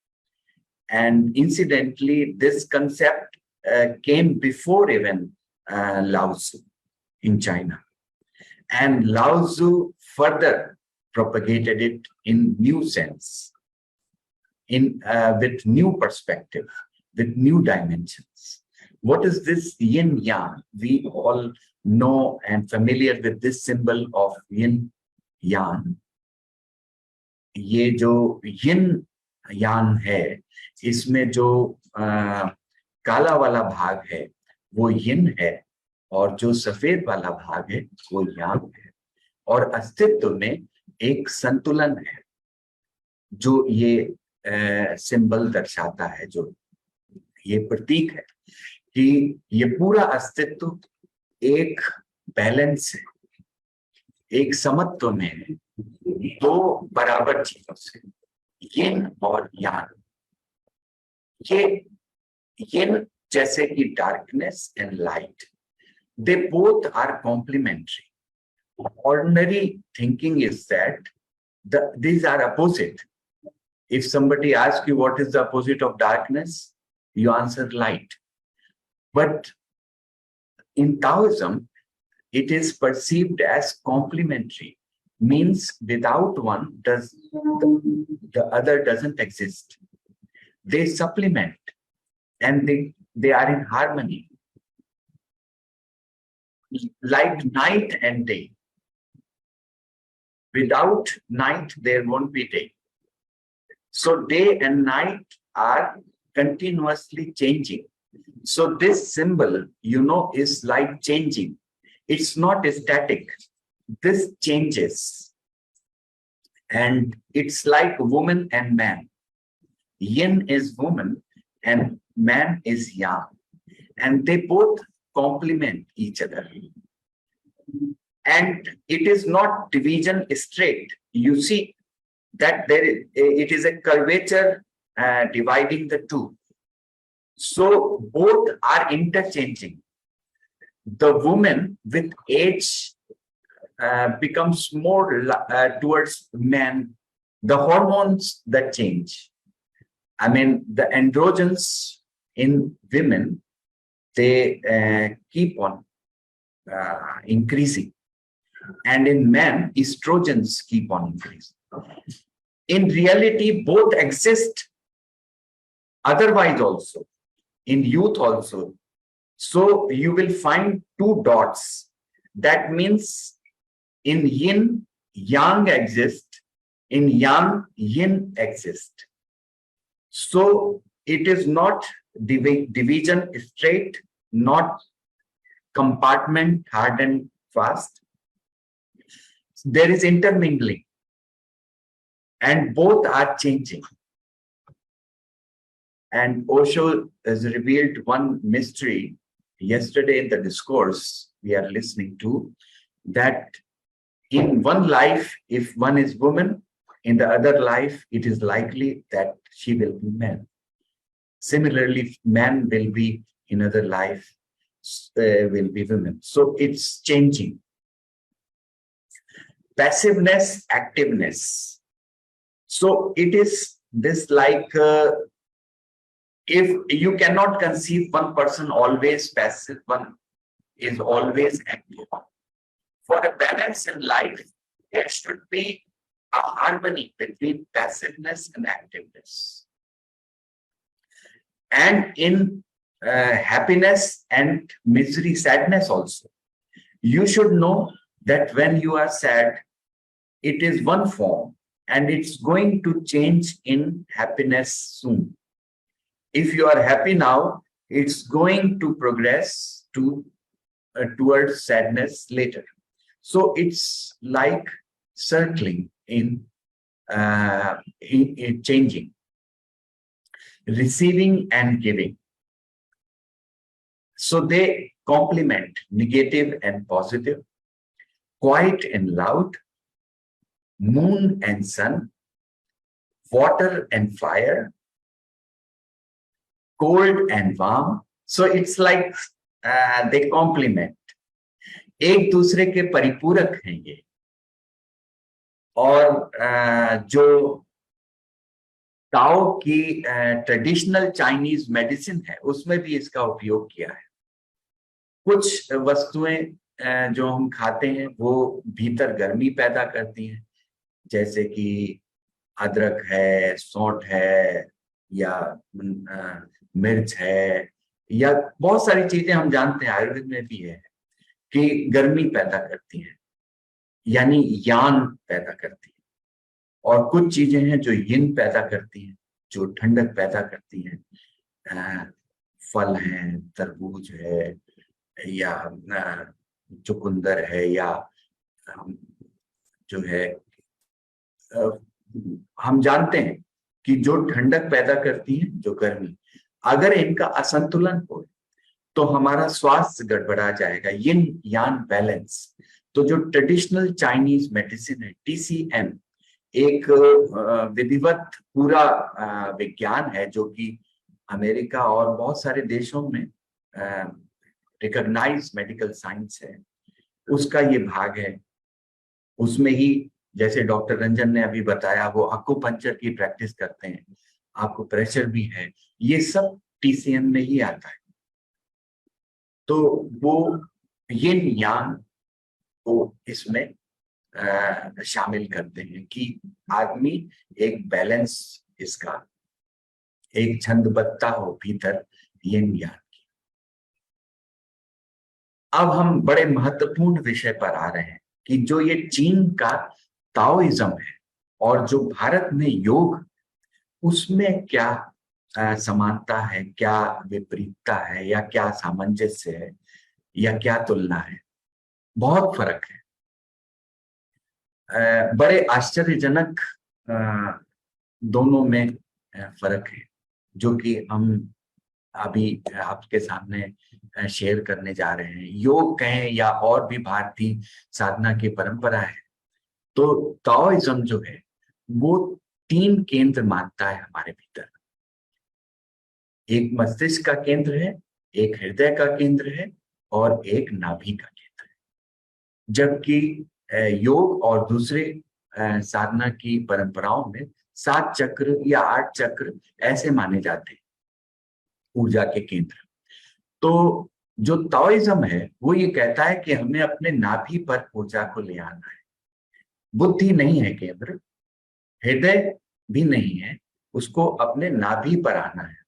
And incidentally, this concept came before even Lao Tzu in China. And Lao Tzu further propagated it in new sense, with new perspective, with new dimensions. What is this yin-yang? We all know and familiar with this symbol of yin-yang. ये जो yin-yang है, इसमें जो काला वाला भाग है वो yin है, और जो सफेद वाला भाग है वो yang है। और अस्तित्व में एक संतुलन है जो ये सिंबल दर्शाता है, जो ये प्रतीक है कि ये पूरा अस्तित्व एक बैलेंस है, एक समत्व में है, दो बराबर चीजों से, यिन और यांग। ये यिन जैसे कि darkness and light, they both are complementary. Ordinary thinking is that these are opposite. If somebody asks you what is the opposite of darkness, you answer light. But in Taoism, it is perceived as complementary, means without one, the other doesn't exist. They supplement and they are in harmony. Like night and day. Without night, there won't be day. So day and night are continuously changing. So this symbol, is like changing. It's not static. This changes. And it's like woman and man. Yin is woman and man is yang. And they both complement each other. And it is not division straight. You see that it is a curvature dividing the two. So both are interchanging. The woman with age becomes more towards man. The hormones that change. I mean, the androgens in women, they keep on increasing. And in men, estrogens keep on increasing. In reality, both exist otherwise also, in youth also. So you will find two dots. That means in yin, yang exists. In yang, yin exists. So it is not division straight, not compartment hard and fast. There is intermingling. And both are changing. And Osho has revealed one mystery yesterday in the discourse we are listening to, that in one life, if one is woman, in the other life, it is likely that she will be man. Similarly, man will be in other life, will be women. So it's changing. Passiveness, activeness. So it is this like, if you cannot conceive one person always passive, one is always active. For a balance in life, there should be a harmony between passiveness and activeness. And in happiness and misery, sadness also. You should know that when you are sad, it is one form and it's going to change in happiness soon. If you are happy now, it's going to progress towards sadness later. So it's like circling in changing, receiving and giving. So they complement negative and positive, quiet and loud, moon and sun, water and fire, cold and warm. So it's like they complement. एक दूसरे के परिपूरक हैं ये. और जो Tao की traditional Chinese medicine है, उसमें भी इसका उपयोग किया है. कुछ वस्तुएं जो हम खाते हैं वो भीतर गर्मी पैदा करती हैं, जैसे कि अदरक है, सौंठ है, या मिर्च है, या बहुत सारी चीजें हम जानते हैं, आयुर्वेद में भी है कि गर्मी पैदा करती हैं, यानी यान पैदा करती है. और कुछ चीजें हैं जो यिन पैदा करती हैं, जो ठंडक पैदा करती हैं. फल हैं, तरबूज है, या चुकंदर है, या जो है हम जानते हैं कि जो ठंडक पैदा करती है, जो गर्मी, अगर इनका असंतुलन हो तो हमारा स्वास्थ्य गड़बड़ा जाएगा. यिन यान बैलेंस. तो जो ट्रेडिशनल चाइनीज मेडिसिन है, TCM, एक विधिवत पूरा विज्ञान है जो कि अमेरिका और बहुत सारे देशों में रिकॉग्नाइज मेडिकल साइंस है, उसका ये भाग है। उसमें ही जैसे डॉक्टर रंजन ने अभी बताया, वो अक्यूपंक्चर की प्रैक्टिस करते हैं, आपको प्रेशर भी है, ये सब टीसीएम में ही आता है। तो वो यिन यांग को इसमें शामिल करते हैं कि आदमी एक बैलेंस, इसका एक छंदबद्धता हो भीतर यिन यांग की। अब हम बड़े महत्वपूर्ण विषय पर आ रहे हैं कि जो ये चीन का ताओइज्म है और जो भारत में योग, उसमें क्या समानता है, क्या विपरीतता है, या क्या सामंजस्य है, या क्या तुलना है। बहुत फर्क है, बड़े आश्चर्यजनक दोनों में फर्क है, जो कि हम अभी आपके सामने शेयर करने जा रहे हैं। योग कहें या और भी भारतीय साधना की परंपरा है, तो ताओइज्म जो है वो 3 केंद्र मानता है हमारे भीतर। एक मस्तिष्क का केंद्र है, एक हृदय का केंद्र है, और एक नाभि का केंद्र है। जबकि योग और दूसरे साधना की परंपराओं में 7 चक्र या 8 चक्र ऐसे माने जाते हैं, ऊर्जा के केंद्र। तो जो ताओइज्म है वो ये कहता है कि हमें अपने नाभि पर ऊर्जा को ले आना है। बुद्धि नहीं है केंद्र, हृदय भी नहीं है, उसको अपने नाभि पर आना है।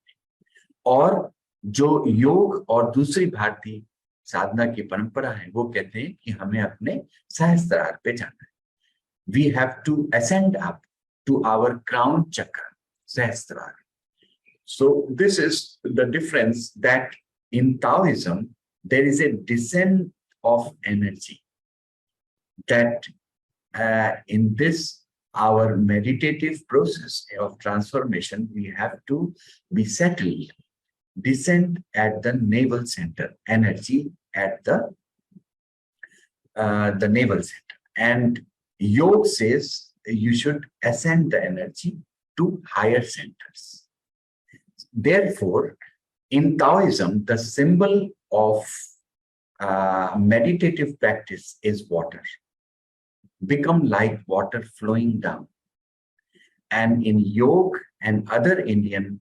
और जो योग और दूसरी भारतीय साधना की परंपरा है वो कहते हैं कि हमें अपने सहस्त्रार पे जाना है। We have to ascend up to our crown chakra, Sahasrara. So this is the difference, that in Taoism there is a descent of energy, that in this our meditative process of transformation we have to be settled, descend at the navel center, energy at the navel center, and Yoga says you should ascend the energy to higher centers. Therefore, in Taoism, the symbol of meditative practice is water. Become like water flowing down. And in yoga and other Indian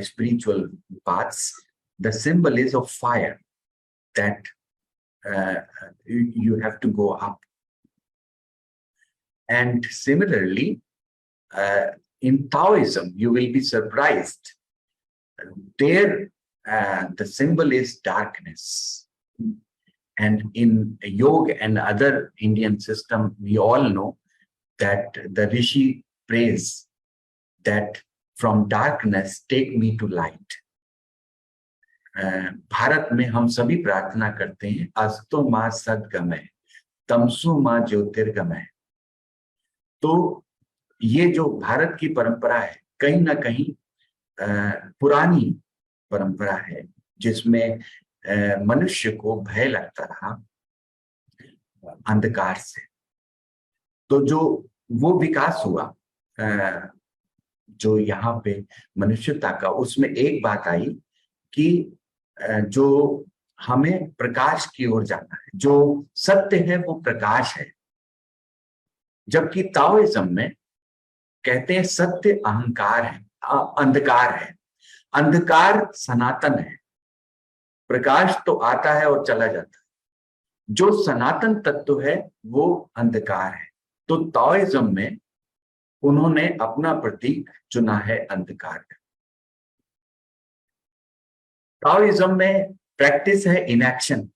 spiritual paths, the symbol is of fire, that you have to go up. And similarly, in Taoism, you will be surprised. There, the symbol is darkness. And in yoga and other Indian system, we all know that the Rishi prays that from darkness, take me to light. Bharat में हम सभी प्रार्थना करते हैं, अस्तो मां सद्गमय, तमसु मां ज्योतिर्गमय। तो ये जो भारत की परंपरा है, कहीं ना कहीं पुरानी परंपरा है, जिसमें मनुष्य को भय लगता रहा अंधकार से। तो जो वो विकास हुआ जो यहाँ पे मनुष्यता का, उसमें एक बात आई कि जो हमें प्रकाश की ओर जाना है, जो सत्य है वो प्रकाश है। जबकि ताओइज्म में कहते हैं सत्य अहंकार है, अंधकार है। अंधकार सनातन है, प्रकाश तो आता है और चला जाता है। जो सनातन तत्व है वो अंधकार है। तो ताओइज्म में उन्होंने अपना प्रतीक चुना है अंधकार का। ताओइज्म में प्रैक्टिस है इनएक्शन,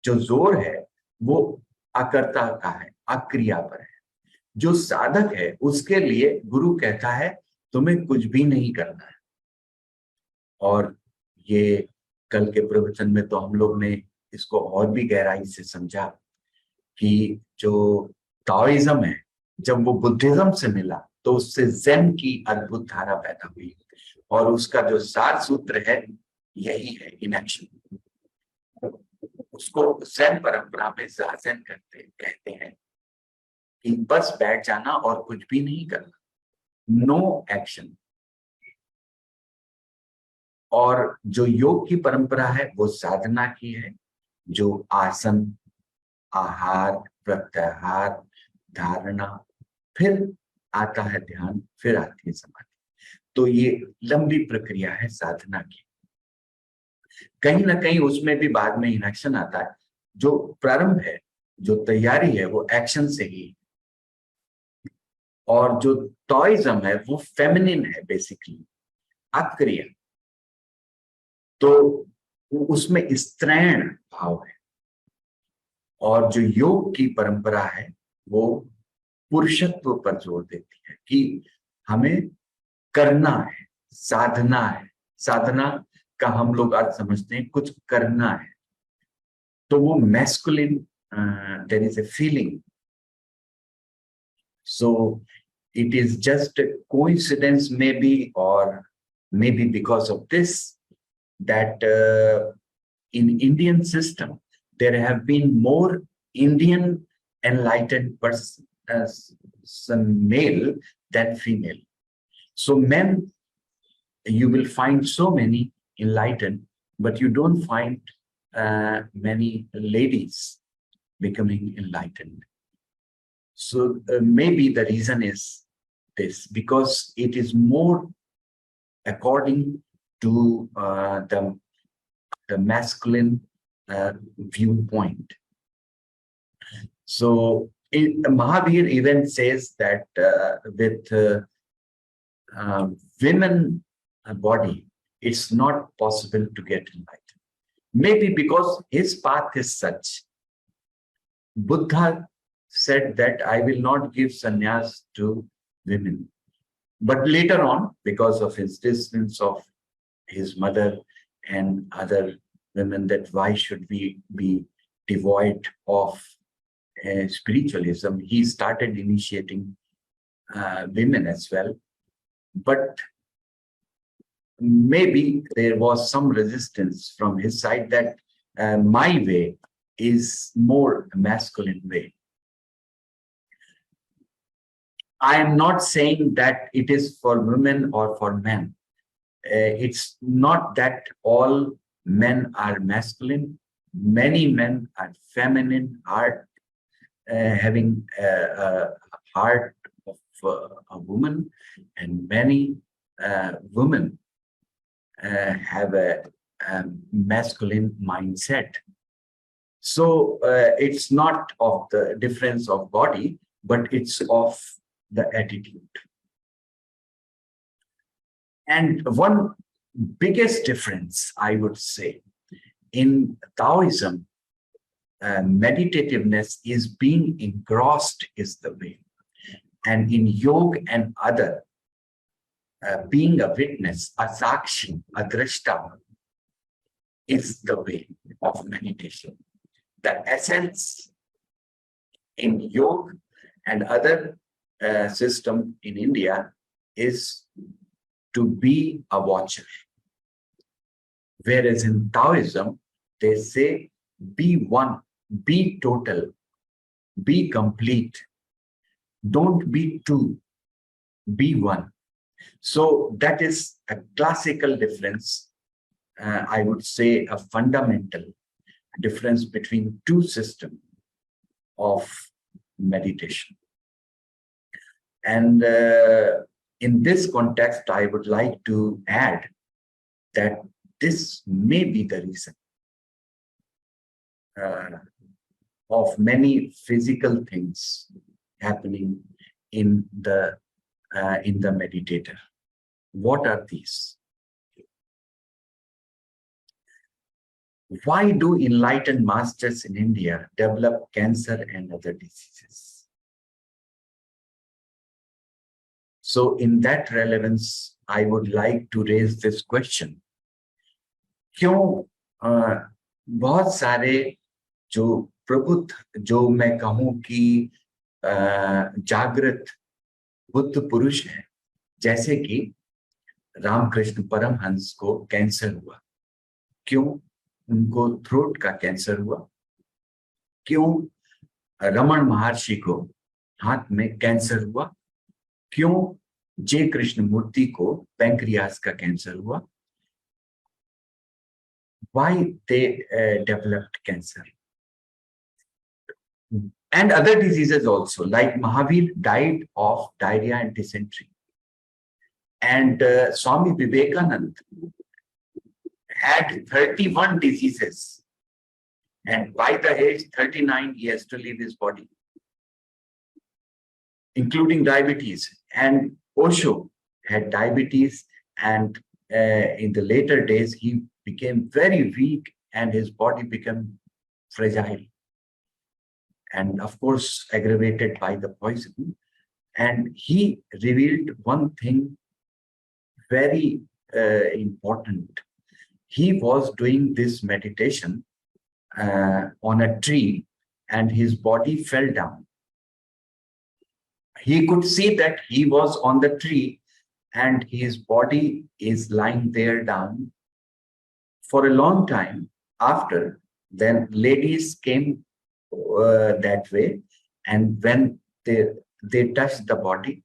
जो जोर है वो अकर्ता का है, अक्रिया पर है। जो साधक है उसके लिए गुरु कहता है तुम्हें कुछ भी नहीं करना है। और ये कल के प्रवचन में तो हम लोग ने इसको और भी गहराई से समझा कि जो ताओइज्म है, जब वो बुद्धिज्म से मिला तो उससे ज़ेन की अद्भुत धारा पैदा हुई, और उसका जो सार सूत्र है यही है, इनएक्शन। उसको ज़ेन परंपरा में ज़ाज़ेन कहते हैं कि बस बैठ जाना और कुछ भी नहीं करना, नो एक्शन। और जो योग की परंपरा है वो साधना की है, जो आसन, आहार, प्रत्याहार, धारणा, फिर आता है ध्यान, फिर आती है समाधि। तो ये लंबी प्रक्रिया है साधना की। कहीं ना कहीं उसमें भी बाद में इनएक्शन आता है। जो प्रारंभ है, जो तैयारी है, वो एक्शन से ही। और जो टॉइज्म है वो फेमिनिन है बेसिकली, अक्रिय। तो उसमें स्त्रैण भाव है। और जो योग की परंपरा है वो पुरुषत्व पर जोर देती है कि हमें करना है, साधना है। साधना का हम लोग अर्थ समझते हैं कुछ करना है। तो वो masculine, there is a feeling. So it is just a coincidence maybe, or maybe because of this, that in Indian system there have been more Indian enlightened person male than female. So men, you will find so many enlightened, but you don't find many ladies becoming enlightened. So maybe the reason is this, because it is more according to the masculine viewpoint. So Mahavir even says that with women body, it's not possible to get enlightened. Maybe because his path is such. Buddha said that I will not give sannyas to women. But later on, because of his distance of his mother and other women, that why should we be devoid of spiritualism, he started initiating women as well. But maybe there was some resistance from his side that my way is more masculine way. I am not saying that it is for women or for men. It's not that all men are masculine. Many men are feminine, having a heart of a woman, and many women have a masculine mindset. So it's not of the difference of body, but it's of the attitude. And one biggest difference, I would say, in Taoism, meditativeness is being engrossed is the way. And in yoga and other, being a witness, a sakshi, a drishta, is the way of meditation. The essence in yoga and other system in India is to be a watcher. Whereas in Taoism, they say, be one, be total, be complete. Don't be two, be one. So that is a classical difference. I would say a fundamental difference between two systems of meditation. And in this context, I would like to add that this may be the reason of many physical things happening in the meditator. What are these? Why do enlightened masters in India develop cancer and other diseases? So in that relevance, I would like to raise this question. क्यों बहुत सारे जो प्रबुद्ध, जो मैं कहूं कि जागृत बुद्ध पुरुष हैं, जैसे कि रामकृष्ण परमहंस को कैंसर हुआ? क्यों उनको थ्रोट का कैंसर हुआ? क्यों रमन महर्षि को हाथ में कैंसर हुआ? क्यों जे कृष्णमूर्ति को पैंक्रियास का कैंसर हुआ? why they developed cancer. And other diseases also, like Mahavir died of diarrhea and dysentery. And Swami Vivekanand had 31 diseases. And by the age 39, he has to leave his body, including diabetes. And Osho had diabetes, and in the later days, he became very weak and his body became fragile. And of course, aggravated by the poison. And he revealed one thing very important. He was doing this meditation on a tree, and his body fell down. He could see that he was on the tree and his body is lying there down. For a long time after, then ladies came that way, and when they touched the body,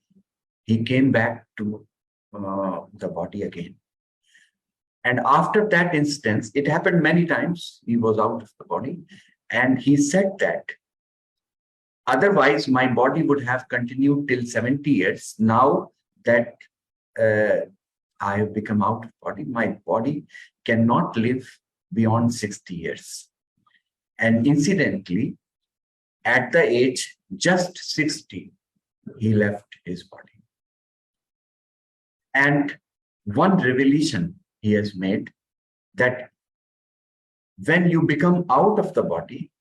he came back to the body again. And after that instance, it happened many times, he was out of the body, and he said that otherwise my body would have continued till 70 years. Now that I have become out of body, my body cannot live beyond 60 years. And incidentally, at the age just 60, he left his body. And one revelation he has made, that when you become out of the body,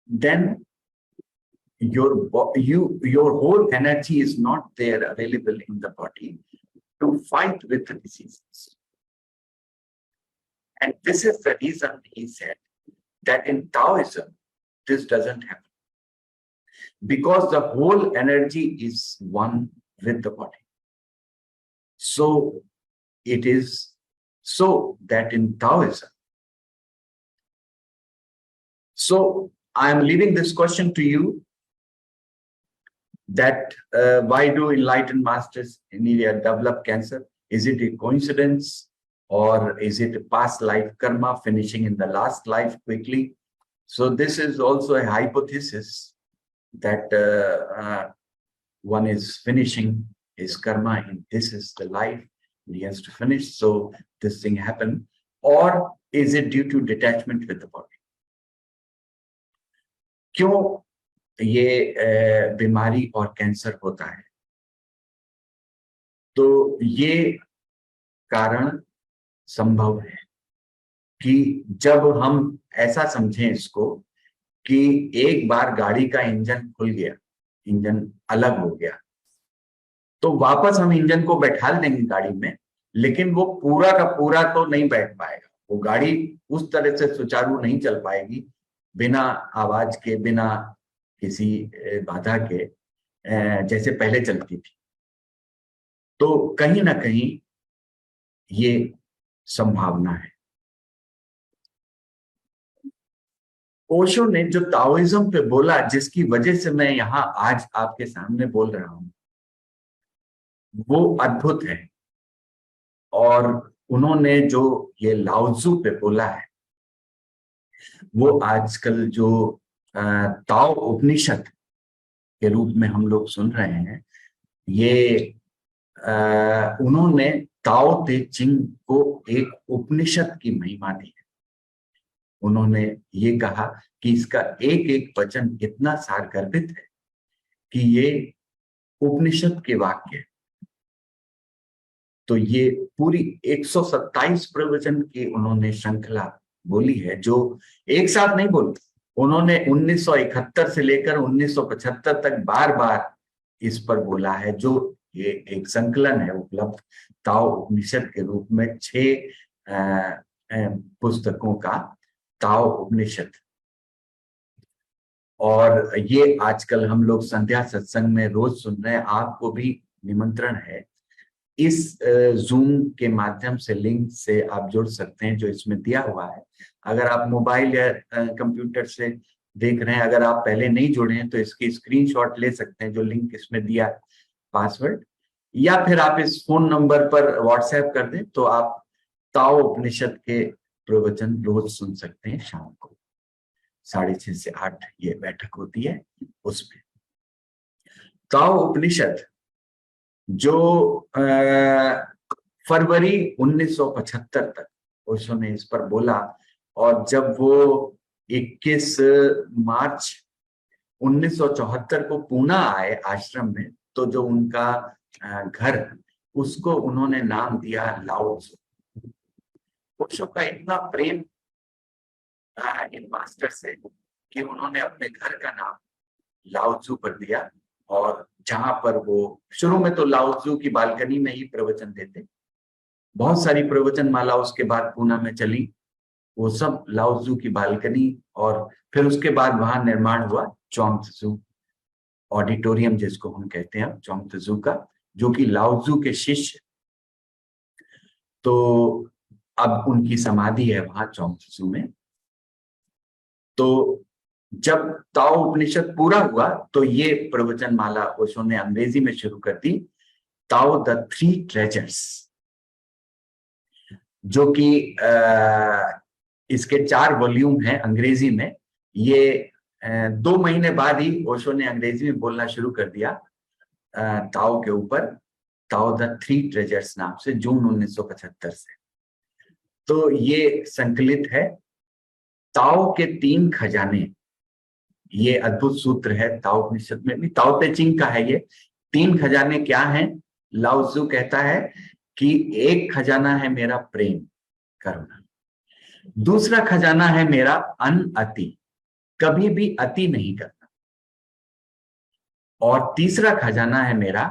then your whole energy is not there available in the body to fight with the diseases. And this is the reason he said that in Taoism, this doesn't happen. Because the whole energy is one with the body. So it is so that in Taoism. So I am leaving this question to you, that why do enlightened masters in India develop cancer? Is it a coincidence, or is it a past life karma finishing in the last life quickly? So this is also a hypothesis, that one is finishing his karma and this is the life he has to finish, so this thing happened. Or is it due to detachment with the body? क्यों ये बीमारी और cancer होता है? तो ये कारण संभव है कि जब हम ऐसा समझें इसको कि एक बार गाड़ी का इंजन खुल गया, इंजन अलग हो गया, तो वापस हम इंजन को बैठा देंगे गाड़ी में, लेकिन वो पूरा का पूरा तो नहीं बैठ पाएगा। वो गाड़ी उस तरह से सुचारू नहीं चल पाएगी बिना आवाज के, बिना किसी बाधा के, जैसे पहले चलती थी। तो कहीं ना कहीं ये संभावना है। ओशो ने जो ताओइज्म पे बोला, जिसकी वजह से मैं यहाँ आज आपके सामने बोल रहा हूं, वो अद्भुत है। और उन्होंने जो ये लाओत्जू पे बोला है, वो आजकल जो ताओ उपनिषद के रूप में हम लोग सुन रहे हैं, ये उन्होंने ताओ ते चिंग को एक उपनिषद की महिमा दी है। उन्होंने ये कहा कि इसका एक एक वचन इतना सारगर्भित है कि ये उपनिषद के वाक्य है। तो ये पूरी 127 प्रवचन की उन्होंने श्रृंखला बोली है, जो एक साथ नहीं बोली। उन्होंने 1971 से लेकर 1975 तक बार बार इस पर बोला है, जो ये एक संकलन है उपलब्ध ताओ उपनिषद के रूप में 6 पुस्तकों का ताओ उपनिषद। और ये आजकल हम लोग संध्या सत्संग में रोज सुन रहे हैं। आपको भी निमंत्रण है, इस जूम के माध्यम से लिंक से आप जुड़ सकते हैं जो इसमें दिया हुआ है। अगर आप मोबाइल या कंप्यूटर से देख रहे हैं, अगर आप पहले नहीं जुड़े हैं तो इसकी स्क्रीनशॉट ले सकते हैं, जो लिंक इसमें दिया पासवर्ड, या फिर आप इस फोन नंबर पर व्हाट्सएप कर दें तो आप ताओ उपनिषद के प्रवचन रोज सुन सकते हैं शाम को 6:30 से 8 ये बैठक होती है उसमें। ताओ उपनिषद जो फरवरी 1975 तक ओशो ने इस पर बोला, और जब वो 21 मार्च 1974 को पुणे आए आश्रम में, तो जो उनका घर, उसको उन्होंने नाम दिया लाओ त्सु। ओशो का इतना प्रेम इन मास्टर से कि उन्होंने अपने घर का नाम लाओ त्सु पर दिया, और जहां पर वो शुरू में तो लाओ त्सु की बालकनी में ही प्रवचन देते, बहुत सारी प्रवचन माला उसके बाद पुणे में चली, वो सब लाओ त्सु की बालकनी, और फिर उसके बाद वहां निर्माण हुआ चोंग त्सु ऑडिटोरियम, जिसको हम कहते हैं चोंग त्सु का, जो कि लाओ त्सु के शिष्य। तो अब उनकी समाधि है वहां चोंग त्सु में। तो जब ताओ उपनिषद पूरा हुआ तो ये प्रवचन माला ओशो ने अंग्रेजी में शुरू कर दी, ताओ द 3 ट्रेजर्स, जो कि इसके 4 वॉल्यूम हैं अंग्रेजी में। ये 2 महीने बाद ही ओशो ने अंग्रेजी में बोलना शुरू कर दिया ताओ के ऊपर, ताओ द 3 ट्रेजर्स नाम से, जून 1975 से। तो ये संकलित है ताओ के 3 खजाने, ये अद्भुत सूत्र है ताओ उपनिषद में भी, ताओ ते चिंग का है ये। 3 खजाने क्या हैं? लाओ त्सु कहता है कि एक खजाना है मेरा प्रेम, करुणा, दूसरा खजाना है मेरा अनअति, कभी भी अति नहीं करना, और तीसरा खजाना है मेरा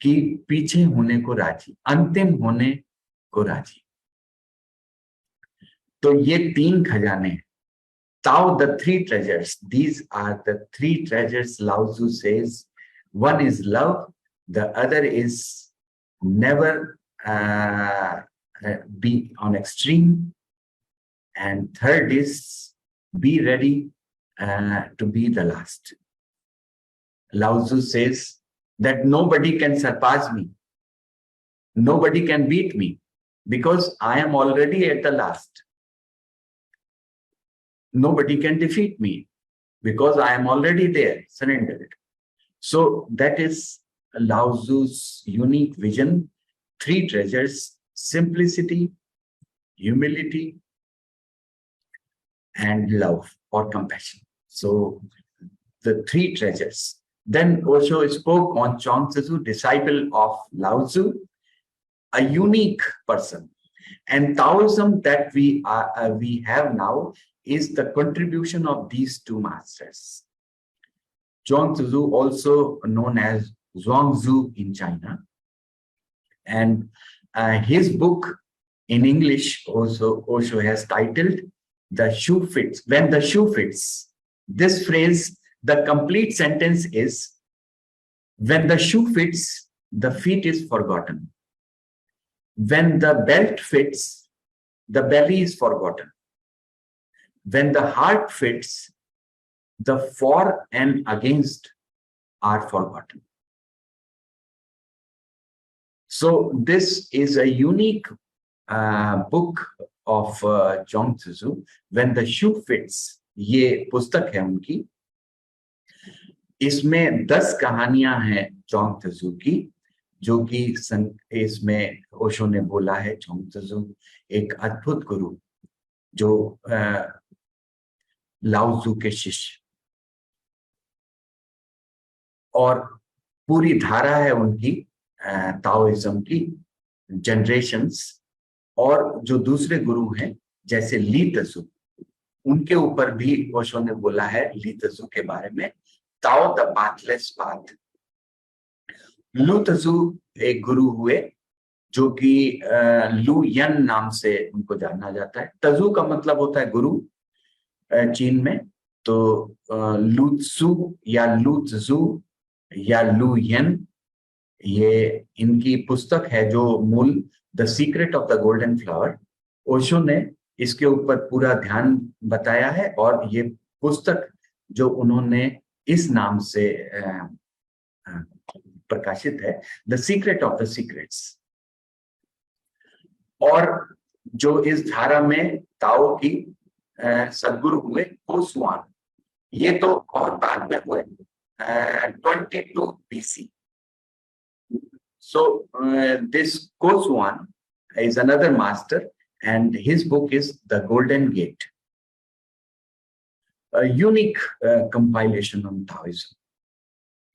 कि पीछे होने को राजी, अंतिम होने को राजी। तो ये 3 खजाने हैं। Tao, the 3 treasures. These are the 3 treasures Lao Tzu says. One is love, the other is never be on extreme, and third is be ready to be the last. Lao Tzu says that nobody can surpass me, nobody can beat me, because I am already at the last. Nobody can defeat me because I am already there, surrendered. So that is Lao Tzu's unique vision. 3 treasures: simplicity, humility, and love or compassion. So the 3 treasures. Then Osho spoke on Chuang Tzu, disciple of Lao Tzu, a unique person. And Taoism that we have now is the contribution of these 2 masters. Chuang Tzu, also known as Zhuangzi in China, and his book in English also Osho has titled "The Shoe Fits." When the shoe fits, this phrase, the complete sentence is, when the shoe fits, the feet is forgotten. When the belt fits, the belly is forgotten. When the heart fits, the for and against are forgotten. So this is a unique book of Chuang Tzu. When the shoe fits, ये पुस्तक है उनकी। इसमें 10 कहानियां हैं चोंग Tzu की, जो कि इसमें ओशो ने बोला है चोंग त्सु एक अद्भुत गुरु, जो लाओ त्सु के शिष्य, और पूरी धारा है उनकी ताओइज्म की, जनरेशंस। और जो दूसरे गुरु हैं जैसे ली त्सु, उनके ऊपर भी ओशो ने बोला है ली त्सु के बारे में, ताओ द पाथलेस पाथ। लू त्सु एक गुरु हुए जो कि लू यन नाम से उनको जाना जाता है। तजु का मतलब होता है गुरु चीन में, तो लू त्सु या लू त्सु या लू यन, ये इनकी पुस्तक है जो मूल the secret of the golden flower. Osho ने इसके ऊपर पूरा ध्यान बताया है, और ये पुस्तक जो उन्होंने इस नाम से प्रकाशित है, the secret of the secrets. और जो इस धारा में ताओ की सदगुरु हुए कोसुआन। ये तो बहुत बाद में हुए 22 BC. So this Kosuan is another master, and his book is The Golden Gate, a unique compilation on Taoism.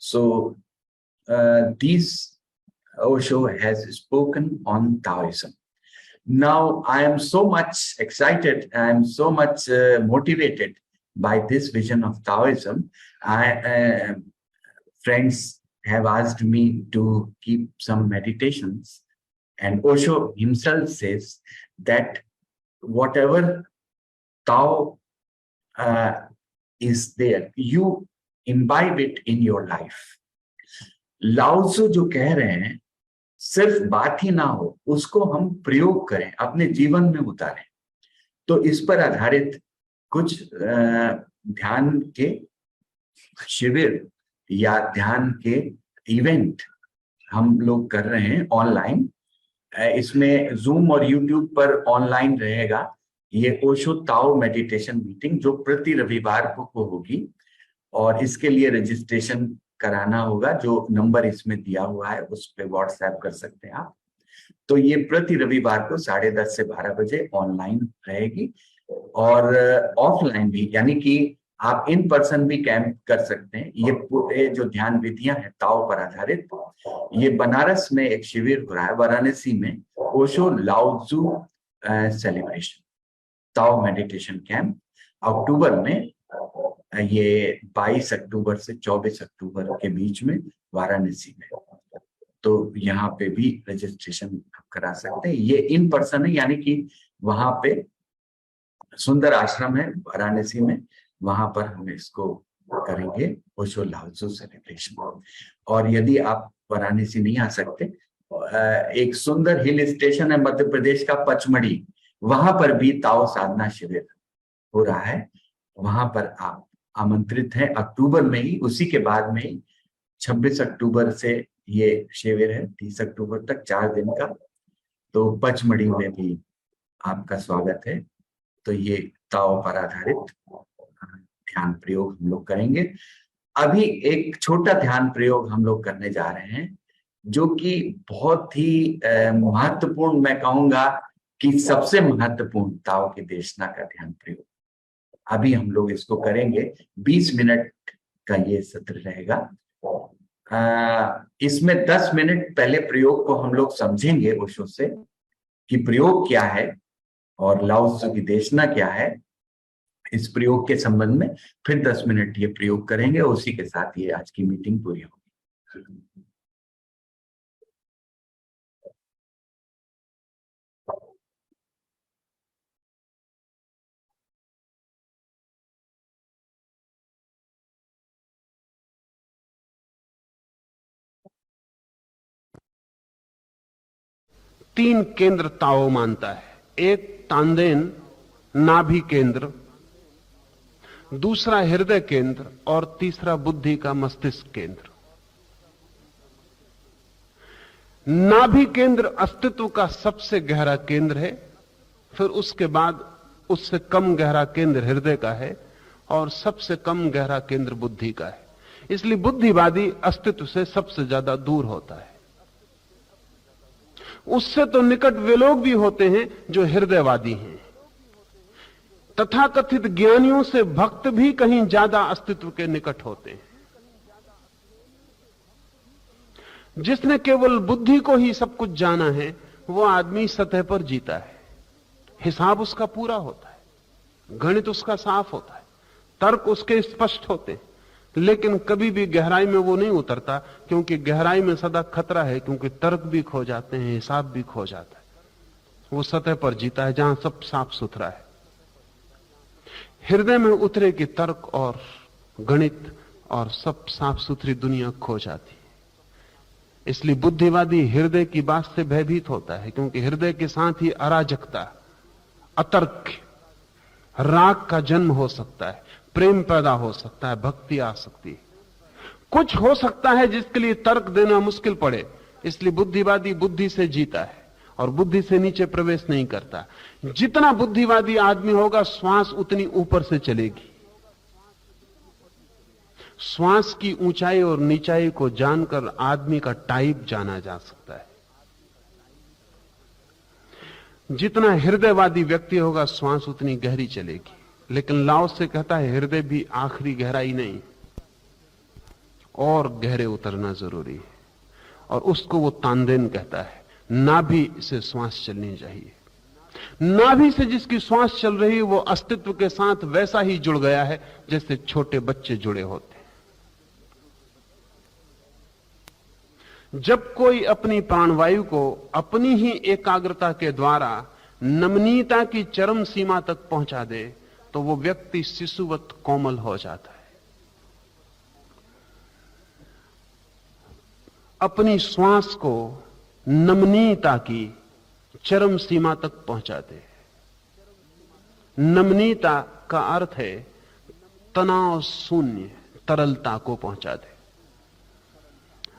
So these Osho has spoken on Taoism. Now I am so much excited, I am so much motivated by this vision of Taoism. Friends have asked me to keep some meditations, and Osho himself says that whatever Tao is there, you imbibe it in your life. Lao Tzu जो कह रहे हैं सिर्फ बात ही ना हो, उसको हम प्रयोग करें, अपने जीवन में उतारें। तो इस पर आधारित कुछ ध्यान के शिविर या ध्यान के इवेंट हम लोग कर रहे हैं ऑनलाइन। इसमें जूम और यूट्यूब पर ऑनलाइन रहेगा ये ओशो ताओ मेडिटेशन मीटिंग, जो प्रति रविवार को होगी, और इसके लिए रजिस्ट्रेशन कराना होगा। जो नंबर इसमें दिया हुआ है उस पर व्हाट्सएप कर सकते हैं आप। तो ये प्रति रविवार को 10:30 से 12 बजे ऑनलाइन रहेगी, और ऑफलाइन भी, यानी कि आप इन पर्सन भी कैंप कर सकते हैं। ये जो ध्यान विधियां हैं ताओ पर आधारित, ये बनारस में एक शिविर हो रहा है, वाराणसी में, ओशो लाओत्सु सेलिब्रेशन ताओ मेडिटेशन कैंप, अक्टूबर में। ये 22 अक्टूबर से 24 अक्टूबर के बीच में वाराणसी में। तो यहाँ पे भी रजिस्ट्रेशन करा सकते हैं। ये इन पर्सन है, यानी कि वहां पे सुंदर आश्रम है वाराणसी में, वहां पर हम इसको करेंगे ओशो लाओत्सु सेलिब्रेशन। और यदि आप वाराणसी नहीं आ सकते, एक सुंदर हिल स्टेशन है मध्य प्रदेश का पचमढ़ी, वहां पर भी ताओ साधना शिविर हो रहा है। वहां पर आप आमंत्रित हैं, अक्टूबर में ही, उसी के बाद में ही 26 अक्टूबर से ये शिविर है, 30 अक्टूबर तक 4 दिन का। तो पचमढ़ी में भी आपका स्वागत है। तो ये ताओ पर आधारित ध्यान प्रयोग हम लोग करेंगे। अभी एक छोटा ध्यान प्रयोग हम लोग करने जा रहे हैं, जो कि बहुत ही महत्वपूर्ण, मैं कहूंगा कि सबसे महत्वपूर्ण ताओ की देशना का ध्यान प्रयोग। अभी हम लोग इसको करेंगे, 20 मिनट का ये सत्र रहेगा। इसमें 10 मिनट पहले प्रयोग को हम लोग समझेंगे ओशो से कि प्रयोग क्या है और लाओत्सु की देशना क्या है। इस प्रयोग के संबंध में फिर 10 मिनट ये प्रयोग करेंगे, उसी के साथ ये आज की मीटिंग पूरी होगी। तीन केंद्र ताओ मानता है। एक तांदेन नाभि केंद्र, दूसरा हृदय केंद्र, और तीसरा बुद्धि का मस्तिष्क केंद्र। नाभि केंद्र अस्तित्व का सबसे गहरा केंद्र है, फिर उसके बाद उससे कम गहरा केंद्र हृदय का है, और सबसे कम गहरा केंद्र बुद्धि का है। इसलिए बुद्धिवादी अस्तित्व से सबसे ज्यादा दूर होता है। उससे तो निकट वे लोग भी होते हैं जो हृदयवादी हैं। तथाकथित ज्ञानियों से भक्त भी कहीं ज्यादा अस्तित्व के निकट होते हैं। जिसने केवल बुद्धि को ही सब कुछ जाना है, वो आदमी सतह पर जीता है। हिसाब उसका पूरा होता है, गणित उसका साफ होता है, तर्क उसके स्पष्ट होते हैं, लेकिन कभी भी गहराई में वो नहीं उतरता, क्योंकि गहराई में सदा खतरा है, क्योंकि तर्क भी खो जाते हैं, हिसाब भी खो जाता है। वो सतह पर जीता है जहां सब साफ सुथरा है। हृदय में उतरे कि तर्क और गणित और सब साफ सुथरी दुनिया खो जाती है। इसलिए बुद्धिवादी हृदय की बात से भयभीत होता है, क्योंकि हृदय के साथ ही अराजकता, अतर्क, राग का जन्म हो सकता है, प्रेम पैदा हो सकता है, भक्ति आ सकती है, कुछ हो सकता है जिसके लिए तर्क देना मुश्किल पड़े। इसलिए बुद्धिवादी बुद्धि से जीता है और बुद्धि से नीचे प्रवेश नहीं करता। जितना बुद्धिवादी आदमी होगा श्वास उतनी ऊपर से चलेगी। श्वास की ऊंचाई और नीचाई को जानकर आदमी का टाइप जाना जा सकता है। जितना हृदयवादी व्यक्ति होगा श्वास उतनी गहरी चलेगी। लेकिन लाओ से कहता है हृदय भी आखिरी गहराई नहीं, और गहरे उतरना जरूरी है। और उसको वो तानदेन कहता है। नाभि से श्वास चलनी चाहिए। नाभि से जिसकी श्वास चल रही है वो अस्तित्व के साथ वैसा ही जुड़ गया है जैसे छोटे बच्चे जुड़े होते। जब कोई अपनी प्राणवायु को अपनी ही एकाग्रता के द्वारा नमनीयता की चरम सीमा तक पहुंचा दे तो वो व्यक्ति शिशुवत कोमल हो जाता है। अपनी श्वास को नमनीयता की चरम सीमा तक पहुंचा दे। नमनीयता का अर्थ है तनाव शून्य तरलता को पहुंचा दे।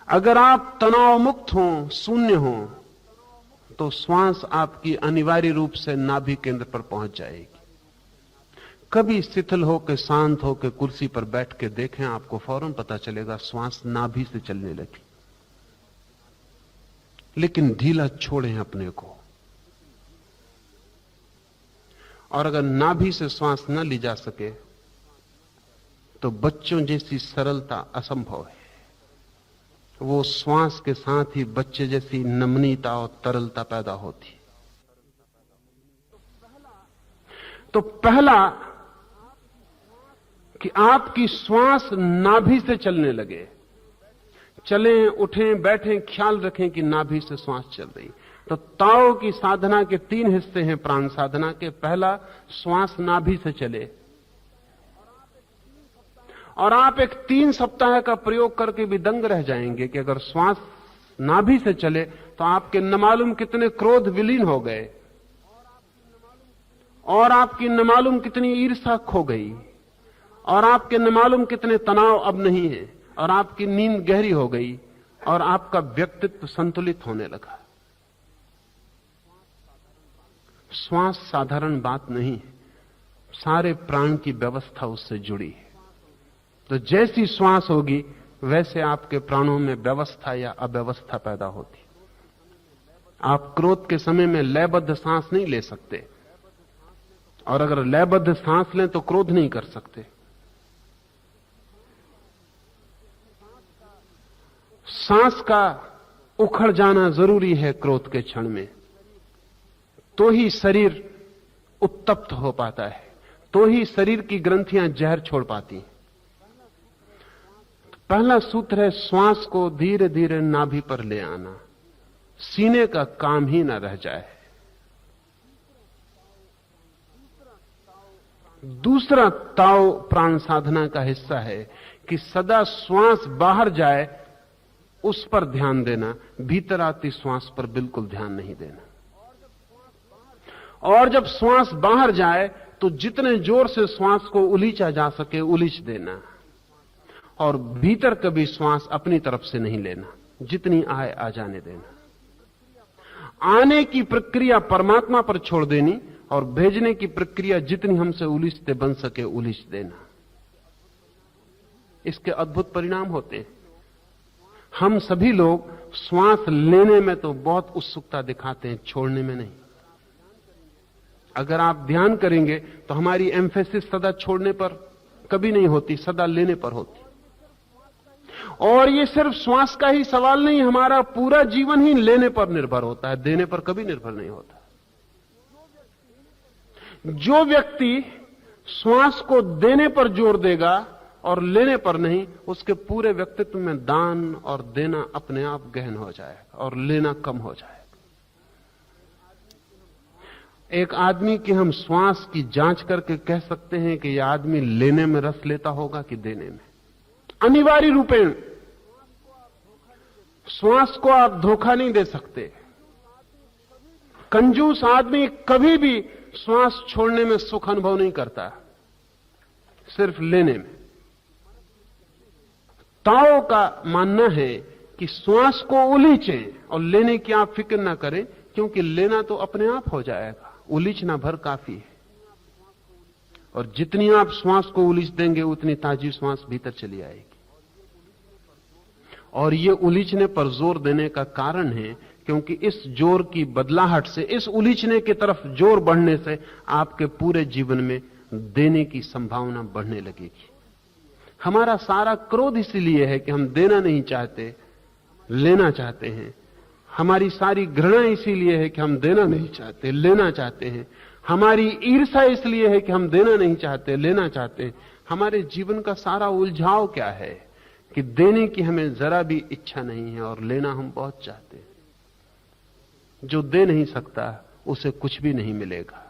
अगर आप तनाव मुक्त हों, शून्य हों, तो श्वास आपकी अनिवार्य रूप से नाभि केंद्र पर पहुंच जाएगी। कभी शिथिल होकर शांत होकर कुर्सी पर बैठ के देखें, आपको फौरन पता चलेगा श्वास नाभि से चलने लगी। लेकिन ढीला छोड़ें अपने को। और अगर नाभि से श्वास न ली जा सके तो बच्चों जैसी सरलता असंभव है। वो श्वास के साथ ही बच्चे जैसी नमनीयता और तरलता पैदा होती। तो पहला कि आपकी श्वास नाभि से चलने लगे। चलें, उठें, बैठें, ख्याल रखें कि नाभि से श्वास चल रही। तो ताओ की साधना के 3 हिस्से हैं प्राण साधना के। पहला, श्वास नाभि से चले। और आप एक 3 सप्ताह का प्रयोग करके भी दंग रह जाएंगे कि अगर श्वास नाभि से चले तो आपके न मालूम कितने क्रोध विलीन हो गए, और आपकी न मालूम कितनी ईर्ष्या खो गई, और आपके न मालूम कितने तनाव अब नहीं है, और आपकी नींद गहरी हो गई, और आपका व्यक्तित्व संतुलित होने लगा। श्वास साधारण बात नहीं है, सारे प्राण की व्यवस्था उससे जुड़ी है। तो जैसी श्वास होगी वैसे आपके प्राणों में व्यवस्था या अव्यवस्था पैदा होती। आप क्रोध के समय में लयबद्ध सांस नहीं ले सकते, और अगर लयबद्ध सांस लें तो क्रोध नहीं कर सकते। सांस का उखड़ जाना जरूरी है क्रोध के क्षण में, तो ही शरीर उत्तप्त हो पाता है, तो ही शरीर की ग्रंथियां जहर छोड़ पाती हैं। पहला सूत्र है श्वास को धीरे धीरे नाभि पर ले आना, सीने का काम ही ना रह जाए। दूसरा ताओ प्राण साधना का हिस्सा है कि सदा श्वास बाहर जाए उस पर ध्यान देना, भीतर आती श्वास पर बिल्कुल ध्यान नहीं देना। और जब श्वास बाहर जाए तो जितने जोर से श्वास को उलीचा जा सके उलीच देना, और भीतर कभी श्वास अपनी तरफ से नहीं लेना, जितनी आए आ जाने देना। आने की प्रक्रिया परमात्मा पर छोड़ देनी, और भेजने की प्रक्रिया जितनी हमसे उलीचते बन सके उलीच देना। इसके अद्भुत परिणाम होते हैं। हम सभी लोग श्वास लेने में तो बहुत उत्सुकता दिखाते हैं, छोड़ने में नहीं। अगर आप ध्यान करेंगे तो हमारी एम्फेसिस सदा छोड़ने पर कभी नहीं होती, सदा लेने पर होती। और ये सिर्फ श्वास का ही सवाल नहीं, हमारा पूरा जीवन ही लेने पर निर्भर होता है, देने पर कभी निर्भर नहीं होता। जो व्यक्ति श्वास को देने पर जोर देगा और लेने पर नहीं, उसके पूरे व्यक्तित्व में दान और देना अपने आप गहन हो जाएगा और लेना कम हो जाएगा। एक आदमी की हम श्वास की जांच करके कह सकते हैं कि यह आदमी लेने में रस लेता होगा कि देने में। अनिवार्य रूपेण श्वास को आप धोखा नहीं दे सकते। कंजूस आदमी कभी भी श्वास छोड़ने में सुख अनुभव नहीं करता, सिर्फ लेने में। ताओ का मानना है कि श्वास को उलीचें और लेने की आप फिक्र ना करें, क्योंकि लेना तो अपने आप हो जाएगा, उलीचना भर काफी है। और जितनी आप श्वास को उलीच देंगे उतनी ताजी श्वास भीतर चली आएगी। और ये उलीचने पर जोर देने का कारण है क्योंकि इस जोर की बदलाहट से, इस उलीचने की तरफ जोर बढ़ने से आपके पूरे जीवन में देने की संभावना बढ़ने लगेगी। हमारा सारा क्रोध इसीलिए है कि हम देना नहीं चाहते, लेना चाहते हैं। हमारी सारी घृणा इसीलिए है कि हम देना नहीं चाहते, लेना चाहते हैं। हमारी ईर्ष्या इसलिए है कि हम देना नहीं चाहते, लेना चाहते हैं। हमारे जीवन का सारा उलझाव क्या है कि देने की हमें जरा भी इच्छा नहीं है और लेना हम बहुत चाहते हैं। जो दे नहीं सकता उसे कुछ भी नहीं मिलेगा,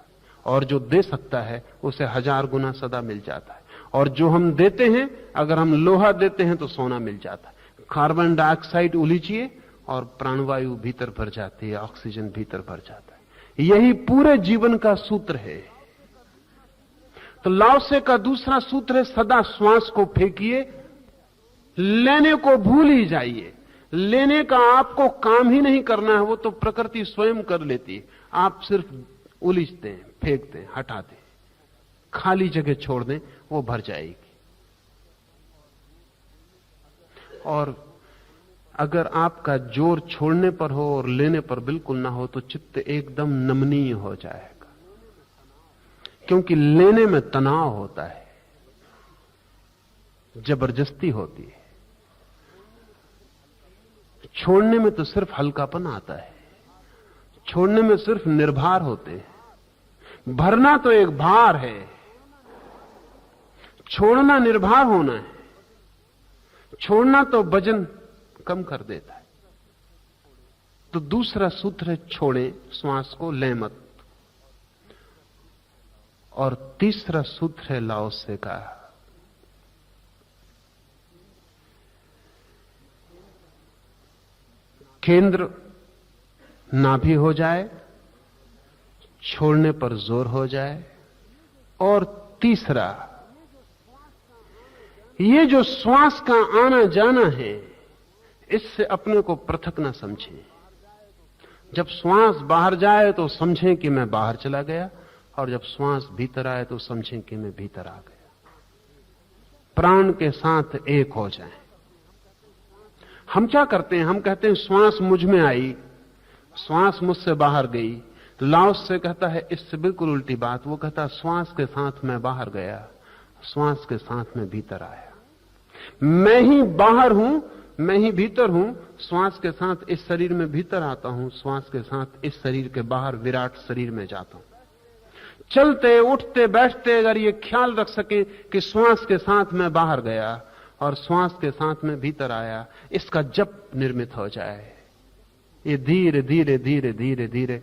और जो दे सकता है उसे 1000 गुना सदा मिल जाता है। और जो हम देते हैं, अगर हम लोहा देते हैं तो सोना मिल जाता है। कार्बन डाइऑक्साइड उलीचिए और प्राणवायु भीतर भर जाती है, ऑक्सीजन भीतर भर जाता है। यही पूरे जीवन का सूत्र है। तो लाओसे का दूसरा सूत्र है, सदा श्वास को फेंकिए, लेने को भूल ही जाइए। लेने का आपको काम ही नहीं करना है, वो तो प्रकृति स्वयं कर लेती है। आप सिर्फ उलीचते हैं, फेंकते हैं, हटाते हैं, खाली जगह छोड़ दें, वो भर जाएगी। और अगर आपका जोर छोड़ने पर हो और लेने पर बिल्कुल ना हो तो चित्त एकदम नमनीय हो जाएगा, क्योंकि लेने में तनाव होता है, जबरदस्ती होती है। छोड़ने में तो सिर्फ हल्कापन आता है, छोड़ने में सिर्फ निर्भर होते हैं। भरना तो एक भार है, छोड़ना निर्भर होना है। छोड़ना तो वजन कम कर देता है। तो दूसरा सूत्र है, छोड़ें श्वास को, लें मत। और तीसरा सूत्र है लाओसे का, केंद्र नाभि हो जाए, छोड़ने पर जोर हो जाए। और तीसरा, ये जो श्वास का आना जाना है, इससे अपने को पृथक ना समझें। जब श्वास बाहर जाए तो समझें कि मैं बाहर चला गया, और जब श्वास भीतर आए तो समझें कि मैं भीतर आ गया। प्राण के साथ एक हो जाएं। हम क्या करते हैं, हम कहते हैं श्वास मुझ में आई, श्वास मुझसे बाहर गई। लाओस से कहता है इससे बिल्कुल उल्टी बात। वो कहता श्वास के साथ मैं बाहर गया, श्वास के साथ मैं भीतर आया। मैं ही बाहर हूं, मैं ही भीतर हूं। श्वास के साथ इस शरीर में भीतर आता हूं, श्वास के साथ इस शरीर के बाहर विराट शरीर में जाता हूं। चलते उठते बैठते अगर ये ख्याल रख सके कि श्वास के साथ मैं बाहर गया और श्वास के साथ में भीतर आया, इसका जप निर्मित हो जाए। ये धीरे धीरे धीरे धीरे धीरे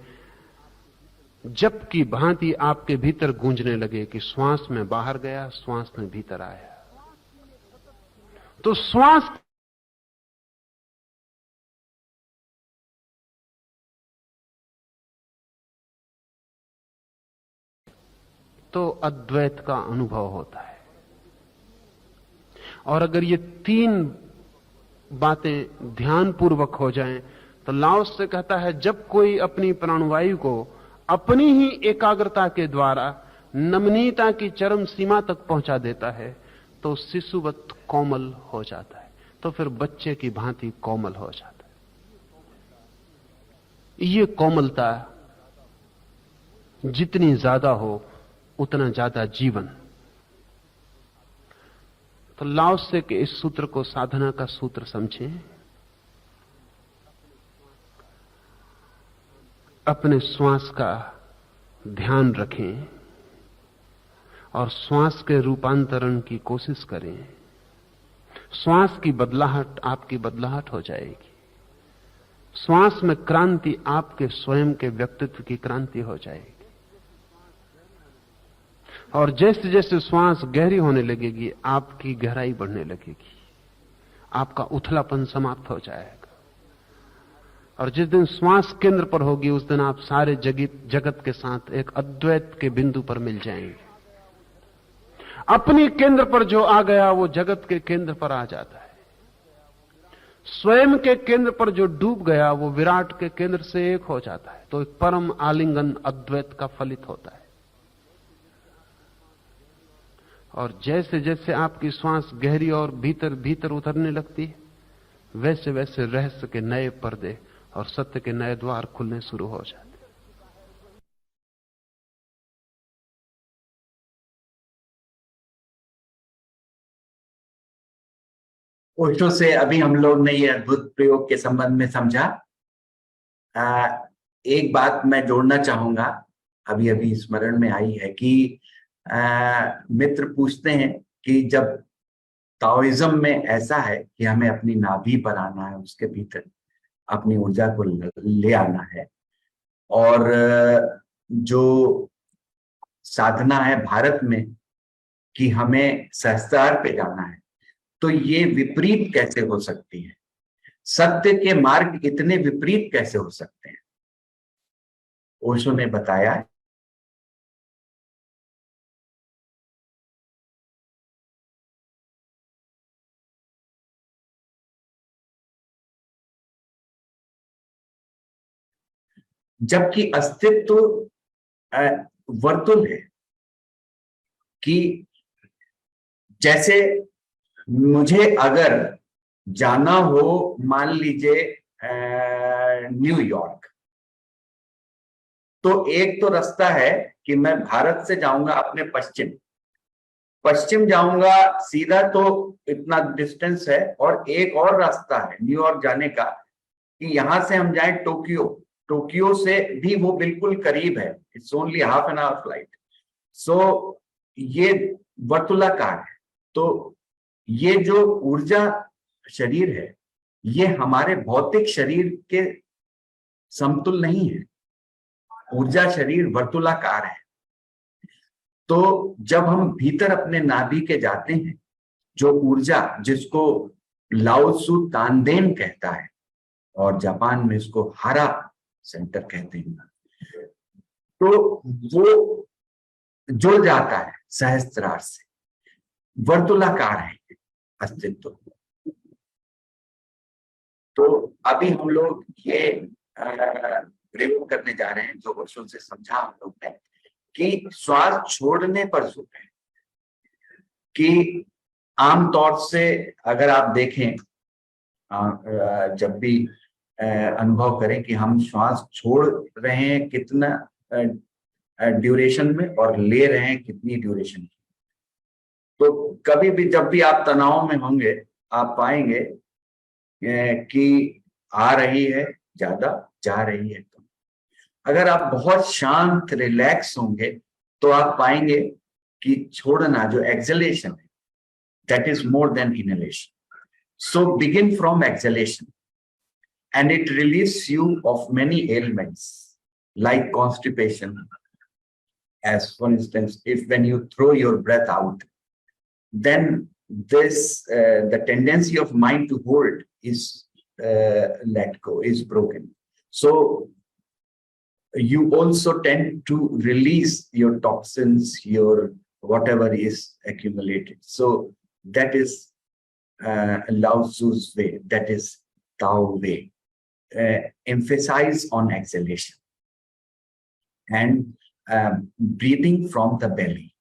जप की भांति आपके भीतर गूंजने लगे कि श्वास में बाहर गया, श्वास में भीतर आया। तो श्वास तो अद्वैत का अनुभव होता है। और अगर ये 3 बातें ध्यानपूर्वक हो जाएं तो लाओस से कहता है, जब कोई अपनी प्राणवायु को अपनी ही एकाग्रता के द्वारा नमनीयता की चरम सीमा तक पहुंचा देता है तो शिशुवत कोमल हो जाता है, तो फिर बच्चे की भांति कोमल हो जाता है। ये कोमलता जितनी ज्यादा हो उतना ज्यादा जीवन। तो लाओसे के इस सूत्र को साधना का सूत्र समझें। अपने श्वास का ध्यान रखें और श्वास के रूपांतरण की कोशिश करें। श्वास की बदलाहट आपकी बदलाहट हो जाएगी। श्वास में क्रांति आपके स्वयं के व्यक्तित्व की क्रांति हो जाएगी। और जैसे जैसे श्वास गहरी होने लगेगी आपकी गहराई बढ़ने लगेगी, आपका उथलापन समाप्त हो जाएगा। और जिस दिन श्वास केंद्र पर होगी उस दिन आप सारे जगत के साथ एक अद्वैत के बिंदु पर मिल जाएंगे। अपनी केंद्र पर जो आ गया वो जगत के केंद्र पर आ जाता है। स्वयं के केंद्र पर जो डूब गया वो विराट के केंद्र से एक हो जाता है, तो एक परम आलिंगन अद्वैत का फलित होता है। और जैसे जैसे आपकी श्वास गहरी और भीतर भीतर उतरने लगती है, वैसे वैसे रहस्य के नए पर्दे और सत्य के नए द्वार खुलने शुरू हो जाते हैं। ओशो से अभी हम लोग ने ये अद्भुत प्रयोग के संबंध में समझा। एक बात मैं जोड़ना चाहूंगा, अभी अभी स्मरण में आई है कि मित्र पूछते हैं कि जब ताओइज्म में ऐसा है कि हमें अपनी नाभि पर आना है, उसके भीतर अपनी ऊर्जा को ले आना है, और जो साधना है भारत में कि हमें सहस्त्रार पे जाना है, तो ये विपरीत कैसे हो सकती है? सत्य के मार्ग इतने विपरीत कैसे हो सकते हैं? ओशो ने बताया जबकि अस्तित्व वर्तुल है, कि जैसे मुझे अगर जाना हो, मान लीजिए न्यूयॉर्क, तो एक तो रास्ता है कि मैं भारत से जाऊंगा अपने पश्चिम पश्चिम जाऊंगा सीधा, तो इतना डिस्टेंस है। और एक और रास्ता है न्यूयॉर्क जाने का कि यहां से हम जाएं टोक्यो, टोक्यो से भी वो बिल्कुल करीब है, it's only half an hour flight. So ये वर्तुलाकार है। तो ये जो ऊर्जा शरीर है, ये हमारे भौतिक शरीर के समतुल नहीं है। ऊर्जा शरीर वर्तुलाकार है। तो जब हम भीतर अपने नाभि के जाते हैं, जो ऊर्जा जिसको लाओत्सु तानदेन कहता है, और जापान में इसको हारा सेंटर कहते हैं, तो वो जुड़ जाता है सहस्त्रार से। वर्तुलाकार है अस्तित्व। तो अभी हम लोग ये प्रयोग करने जा रहे हैं, जो वर्षों से समझा हम लोग ने, कि श्वास छोड़ने पर जोर है। कि आमतौर से अगर आप देखें, जब भी अनुभव करें कि हम श्वास छोड़ रहे हैं कितना ड्यूरेशन में, और ले रहे हैं कितनी ड्यूरेशन की, तो कभी भी जब भी आप तनाव में होंगे, आप पाएंगे कि आ रही है ज्यादा, जा रही है कम। अगर आप बहुत शांत रिलैक्स होंगे, तो आप पाएंगे कि छोड़ना, जो एक्सलेशन है, that is more than inhalation. So begin from exhalation, and it relieves you of many ailments like constipation. As for instance, if when you throw your breath out, then the tendency of mind to hold is let go, is broken. So you also tend to release your toxins, your whatever is accumulated. So that is Lao Tzu's way, that is Tao way. Emphasize on exhalation and breathing from the belly.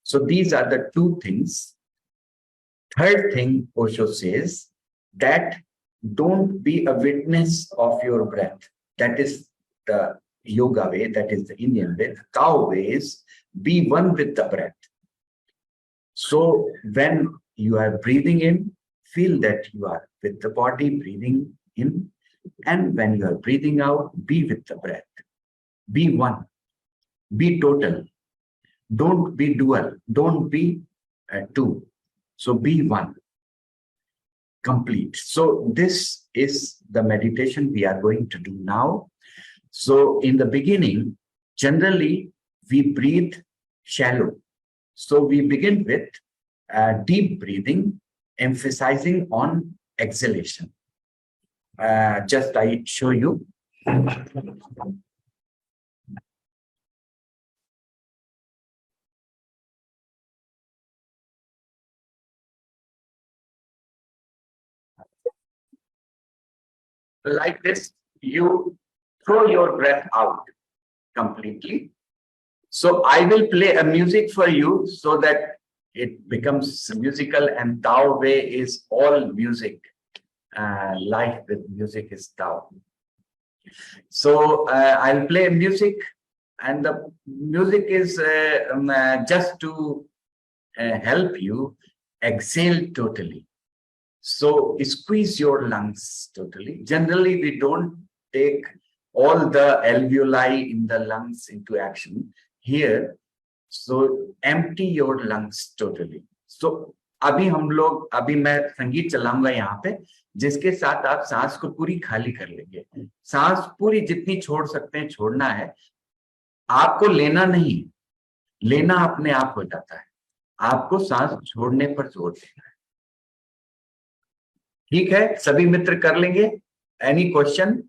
So these are the two things. Third thing, Osho says that don't be a witness of your breath. That is the yoga way, that is the Indian way. The Tao way is be one with the breath. So when you are breathing in, feel that you are with the body breathing in, and when you are breathing out, be with the breath. Be one, be total. Don't be dual, don't be two. So be one, complete. So this is the meditation we are going to do now. So in the beginning, generally we breathe shallow. So we begin with deep breathing, emphasizing on exhalation. Just I show you. like this, you throw your breath out completely. So I will play a music for you so that it becomes musical, and Tao way is all music. Life with music is Tao. So I'll play music, and the music is just to help you exhale totally. So squeeze your lungs totally. Generally, we don't take all the alveoli in the lungs into action here. So empty your lungs totally. So अभी मैं संगीत चलाऊंगा यहाँ पे, जिसके साथ आप सांस को पूरी खाली कर लेंगे. सांस पूरी जितनी छोड़ सकते हैं छोड़ना है. आपको लेना नहीं, लेना अपने आप हो जाता है. आपको सांस छोड़ने पर जोर देना है. ठीक है, सभी मित्र कर लेंगे. Any question,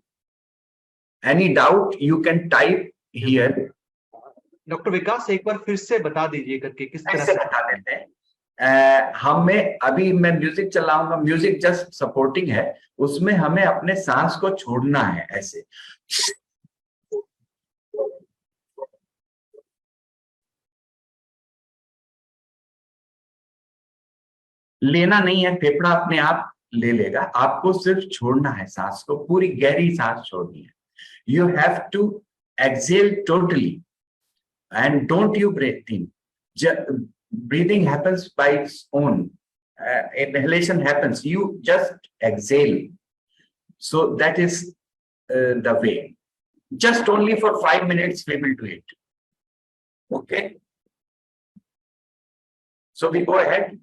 any doubt, you can type here. Doctor Vikas एक बार फिर से बता दीजिए करके किस तरह से बता देते हैं. हमें अभी मैं म्यूजिक चलाऊंगा, म्यूजिक जस्ट सपोर्टिंग है, उसमें हमें अपने सांस को छोड़ना है ऐसे. लेना नहीं है, फेफड़ा अपने आप ले लेगा. आपको सिर्फ छोड़ना है सांस को, पूरी गहरी सांस छोड़नी है. You have to exhale totally and don't you breathe in. Breathing happens by its own. Inhalation happens. You just exhale. So that is the way. Just only for 5 minutes we will do it. Okay. So we go ahead.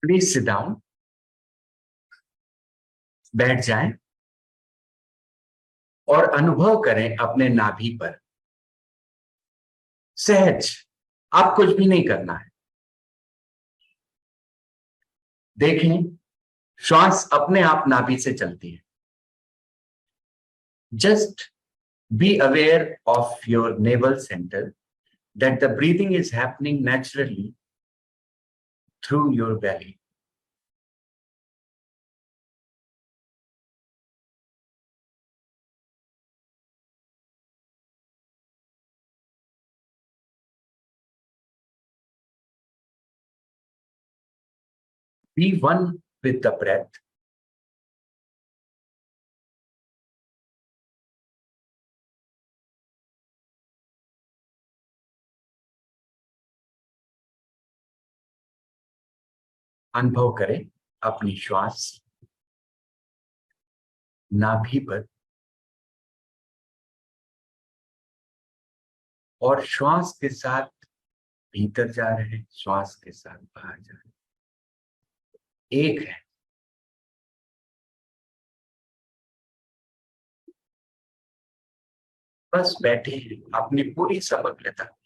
Please sit down, बैठ जाएं और अनुभव करें अपने नाभि पर। सहज, आप कुछ भी नहीं करना है। देखें, श्वास अपने आप नाभि से चलती है। Just be aware of your navel center, that the breathing is happening naturally through your belly. Be one with the breath. अनुभव करें अपनी श्वास नाभि पर और श्वास के साथ भीतर जा रहे हैं, श्वास के साथ बाहर जा रहे हैं। एक है। बस बैठे हैं अपनी पूरी समग्रता।